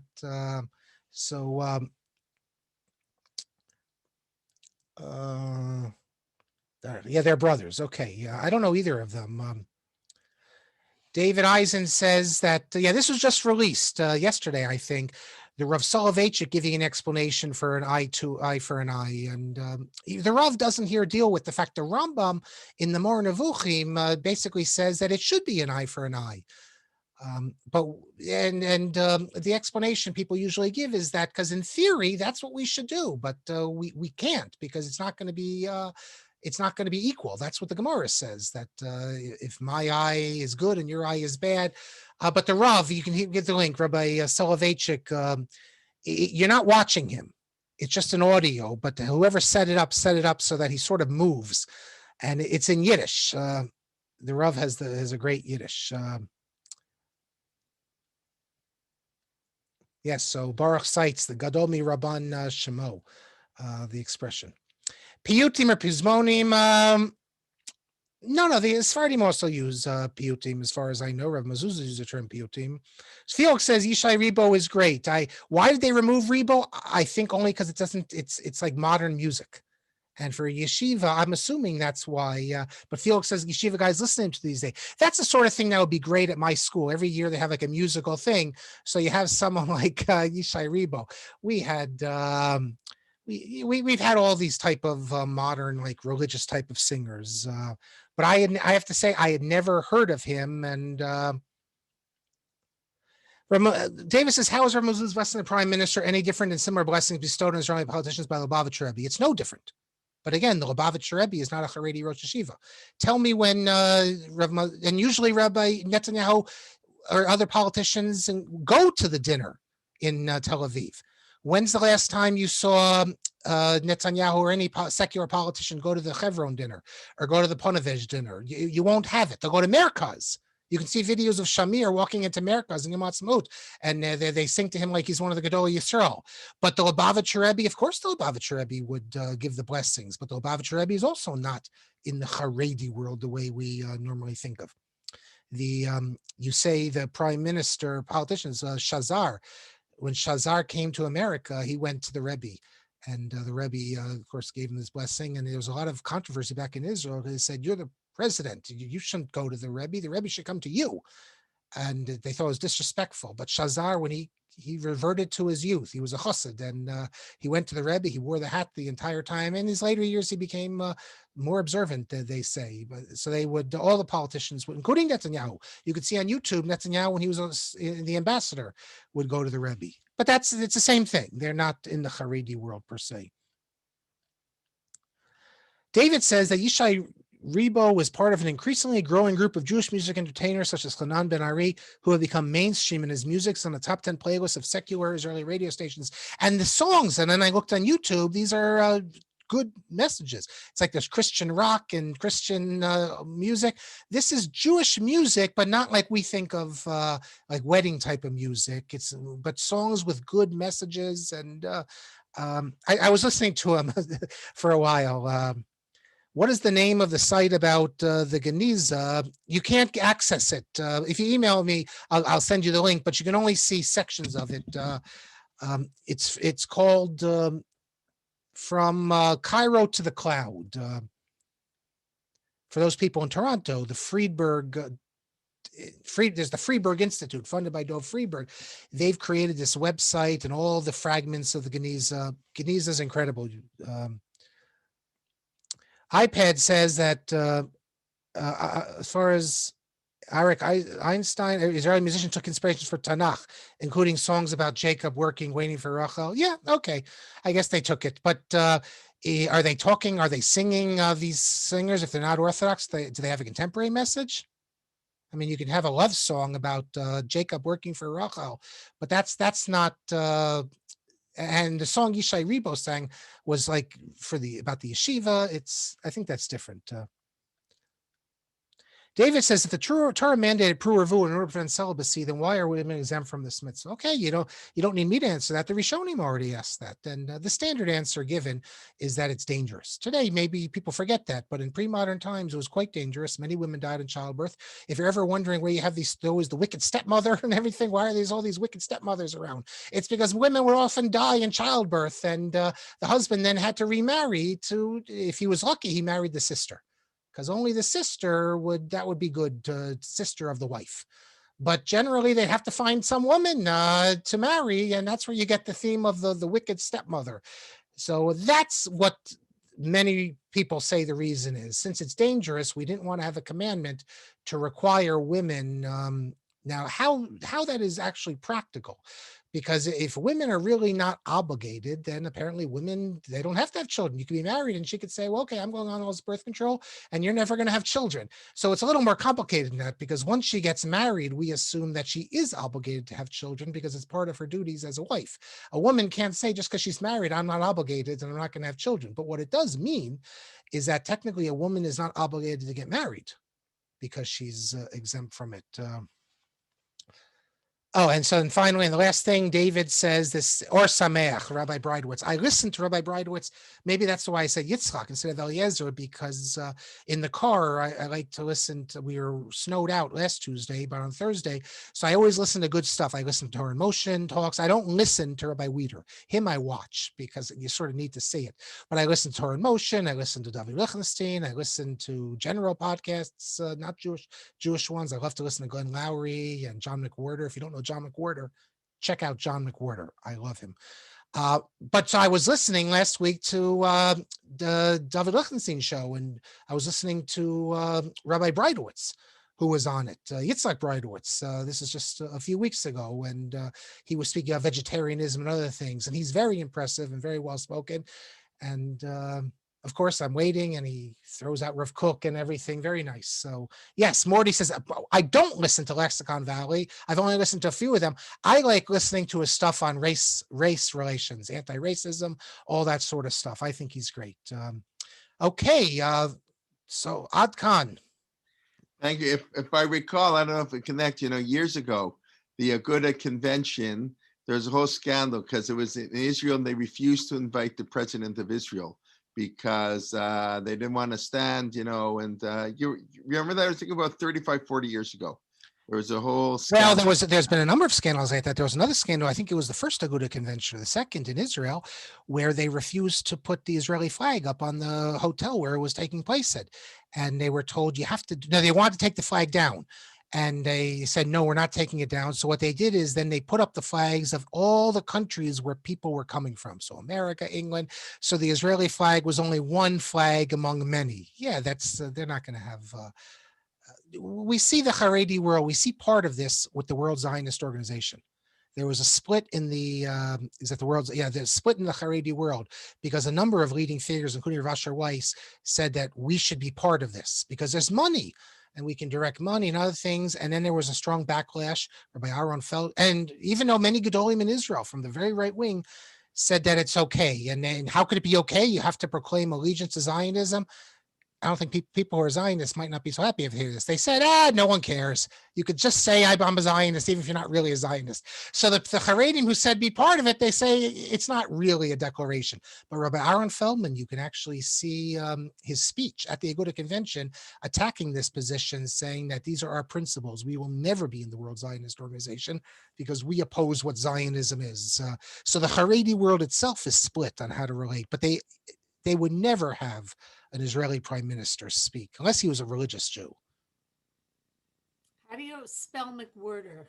They're brothers. Okay. Yeah. I don't know either of them. David Eisen says that, this was just released yesterday, I think. the Rav Soloveitchik giving an explanation for an eye for an eye, and the Rav doesn't here deal with the fact the Rambam in the Mor Nevuchim basically says that it should be an eye for an eye. The explanation people usually give is that because in theory that's what we should do, but we can't, because it's not going to be equal. That's what the Gemara says, that if my eye is good and your eye is bad. But the Rav, you can get the link, Rabbi Soloveitchik, you're not watching him. It's just an audio, but whoever set it up so that he sort of moves, and it's in Yiddish. The Rav has a great Yiddish. Yes, so Baruch cites the Gadol mi Rabban Shemo, the expression. Piyutim or Pizmonim, no, the Sephardim also use piyutim, as far as I know. Rav Mezuzah uses the term piyutim. Felix says Yishai Ribo is great. Why did they remove Ribo? I think only because it's like modern music. And for yeshiva, I'm assuming that's why. But Felix says yeshiva guys listening to these days. That's the sort of thing that would be great at my school. Every year they have like a musical thing. So you have someone like Yishai Ribo. We had we've had all these type of modern, like religious type of singers. But I have to say I had never heard of him. And Davis says, how is Rav Mezuzah's blessing the prime minister any different than similar blessings bestowed on Israeli politicians by Lubavitch Rebbe? It's no different. But again, the Lubavitch Rebbe is not a Haredi Rosh Yeshiva. Tell me when and usually Rabbi Netanyahu or other politicians go to the dinner in Tel Aviv. When's the last time you saw Netanyahu or any secular politician go to the Chevron dinner or go to the Ponevezh dinner? You won't have it. They'll go to Merkaz. You can see videos of Shamir walking into Merkaz in Yom Ha'atzmaut, and they sing to him like he's one of the Gedolei Yisrael. But the Lubavitch Rebbe, of course, the Lubavitch Rebbe would give the blessings, but the Lubavitch Rebbe is also not in the Haredi world the way we normally think of. You say the prime minister, politicians, Shazar. When Shazar came to America, he went to the Rebbe, and the Rebbe, of course, gave him this blessing. And there was a lot of controversy back in Israel. They said, "You're the president. You shouldn't go to the Rebbe. The Rebbe should come to you." And they thought it was disrespectful. But Shazar, when he reverted to his youth, he was a chassid, and he went to the Rebbe. He wore the hat the entire time. In his later years, he became more observant, they say. So they would, all the politicians, including Netanyahu, you could see on YouTube, Netanyahu, when he was the ambassador, would go to the Rebbe. But it's the same thing. They're not in the Haredi world per se. David says that Yishai Ribo was part of an increasingly growing group of Jewish music entertainers such as Hanan Ben Ari, who have become mainstream in his music on the top 10 playlists of secular Israeli radio stations. And the songs, and then I looked on YouTube, these are good messages. It's like there's Christian rock and Christian music. This is Jewish music, but not like we think of like wedding type of music. But songs with good messages. And I was listening to him for a while. What is the name of the site about the Geniza? You can't access it. If you email me, I'll send you the link, but you can only see sections of it. It's called From Cairo to the Cloud. For those people in Toronto, the there's the Friedberg Institute, funded by Dov Friedberg. They've created this website and all the fragments of the Geniza. Geniza is incredible. iPad says that as far as Arik Einstein, an Israeli musician, took inspirations for Tanakh, including songs about Jacob working, waiting for Rachel. Yeah, okay. I guess they took it. But are they talking? Are they singing, these singers? If they're not Orthodox, do they have a contemporary message? I mean, you can have a love song about Jacob working for Rachel, but that's not... and the song Yishai Ribo sang was like about the yeshiva. I think that's different. David says that the Torah mandated pru revu in order to prevent celibacy, then why are women exempt from this mitzvah? Okay, you don't need me to answer that. The Rishonim already asked that. And the standard answer given is that it's dangerous. Today, maybe people forget that, but in pre-modern times, it was quite dangerous. Many women died in childbirth. If you're ever wondering where you have always the wicked stepmother and everything, why are all these wicked stepmothers around? It's because women would often die in childbirth, and the husband then had to remarry if he was lucky, he married the sister. Because only the sister would be good, sister of the wife. but generally they have to find some woman to marry, and that's where you get the theme of the wicked stepmother. So that's what many people say the reason is. Since it's dangerous, we didn't want to have a commandment to require women. Now, how that is actually practical, because if women are really not obligated, then apparently women, they don't have to have children. You could be married and she could say, well, okay, I'm going on all this birth control and you're never going to have children. So it's a little more complicated than that, because once she gets married, we assume that she is obligated to have children because it's part of her duties as a wife. A woman can't say just because she's married, I'm not obligated and I'm not going to have children. But what it does mean is that technically a woman is not obligated to get married because she's exempt from it. Oh, and so then finally, and the last thing, David says this, or Sameach, Rabbi Breidowitz. I listened to Rabbi Breidowitz. Maybe that's why I said Yitzchak instead of Eliezer, because in the car, I like to listen to, we were snowed out last Tuesday, but on Thursday. So I always listen to good stuff. I listen to Torah in Motion talks. I don't listen to Rabbi Weider. Him I watch because you sort of need to see it. But I listen to Torah in Motion. I listen to David Lichtenstein. I listen to general podcasts, not Jewish ones. I love to listen to Glenn Lowry and John McWhorter. If you don't know John McWhorter, check out John McWhorter. I love him. But so I was listening last week to the David Lichtenstein show, and I was listening to Rabbi Breidowitz, who was on it, Yitzhak Breidowitz. This is just a few weeks ago, and he was speaking of vegetarianism and other things, and he's very impressive and very well spoken. And of course, I'm waiting, and he throws out Rav Kook and everything. Very nice. So yes, Morty says, I don't listen to Lexicon Valley. I've only listened to a few of them. I like listening to his stuff on race relations, anti-racism, all that sort of stuff. I think he's great. Okay, so Ad Khan. Thank you. If I recall, I don't know if it connects, years ago, the Iggeret convention, there's a whole scandal because it was in Israel and they refused to invite the president of Israel because they didn't want to stand, and you remember that? I was thinking about 35, 40 years ago. There was a whole scandal. Well, there's been a number of scandals like that. There was another scandal, I think it was the first Aguda convention, or the second in Israel, where they refused to put the Israeli flag up on the hotel where it was taking place at. And they were told they wanted to take the flag down. And they said, no, we're not taking it down. So what they did is then they put up the flags of all the countries where people were coming from. So America, England. So the Israeli flag was only one flag among many. Yeah, that's they're not going to have. We see the Haredi world. We see part of this with the World Zionist Organization. There was a split in the there's split in the Haredi world because a number of leading figures, including Rav Asher Weiss, said that we should be part of this because there's money. And we can direct money and other things. And then there was a strong backlash. Rabbi Aaron Feld, and even though many Gedolim in Israel from the very right wing said that it's okay. And then how could it be okay? You have to proclaim allegiance to Zionism. I don't think people who are Zionists might not be so happy if they hear this. They said, no one cares. You could just say I'm a Zionist, even if you're not really a Zionist. So the Haredim who said be part of it, they say it's not really a declaration. But Rabbi Aaron Feldman, you can actually see his speech at the Aguda convention attacking this position, saying that these are our principles. We will never be in the World Zionist Organization because we oppose what Zionism is. So the Haredi world itself is split on how to relate, but they would never have an Israeli prime minister speak unless he was a religious Jew. How do you spell McWhorter?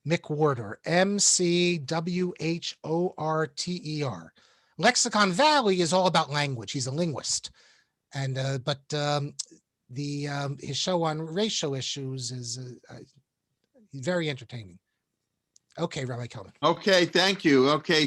McWhorter, McWhorter. Lexicon Valley is all about language. He's a linguist, and his show on racial issues is very entertaining. Okay, Rabbi Kelman. Okay, thank you. Okay.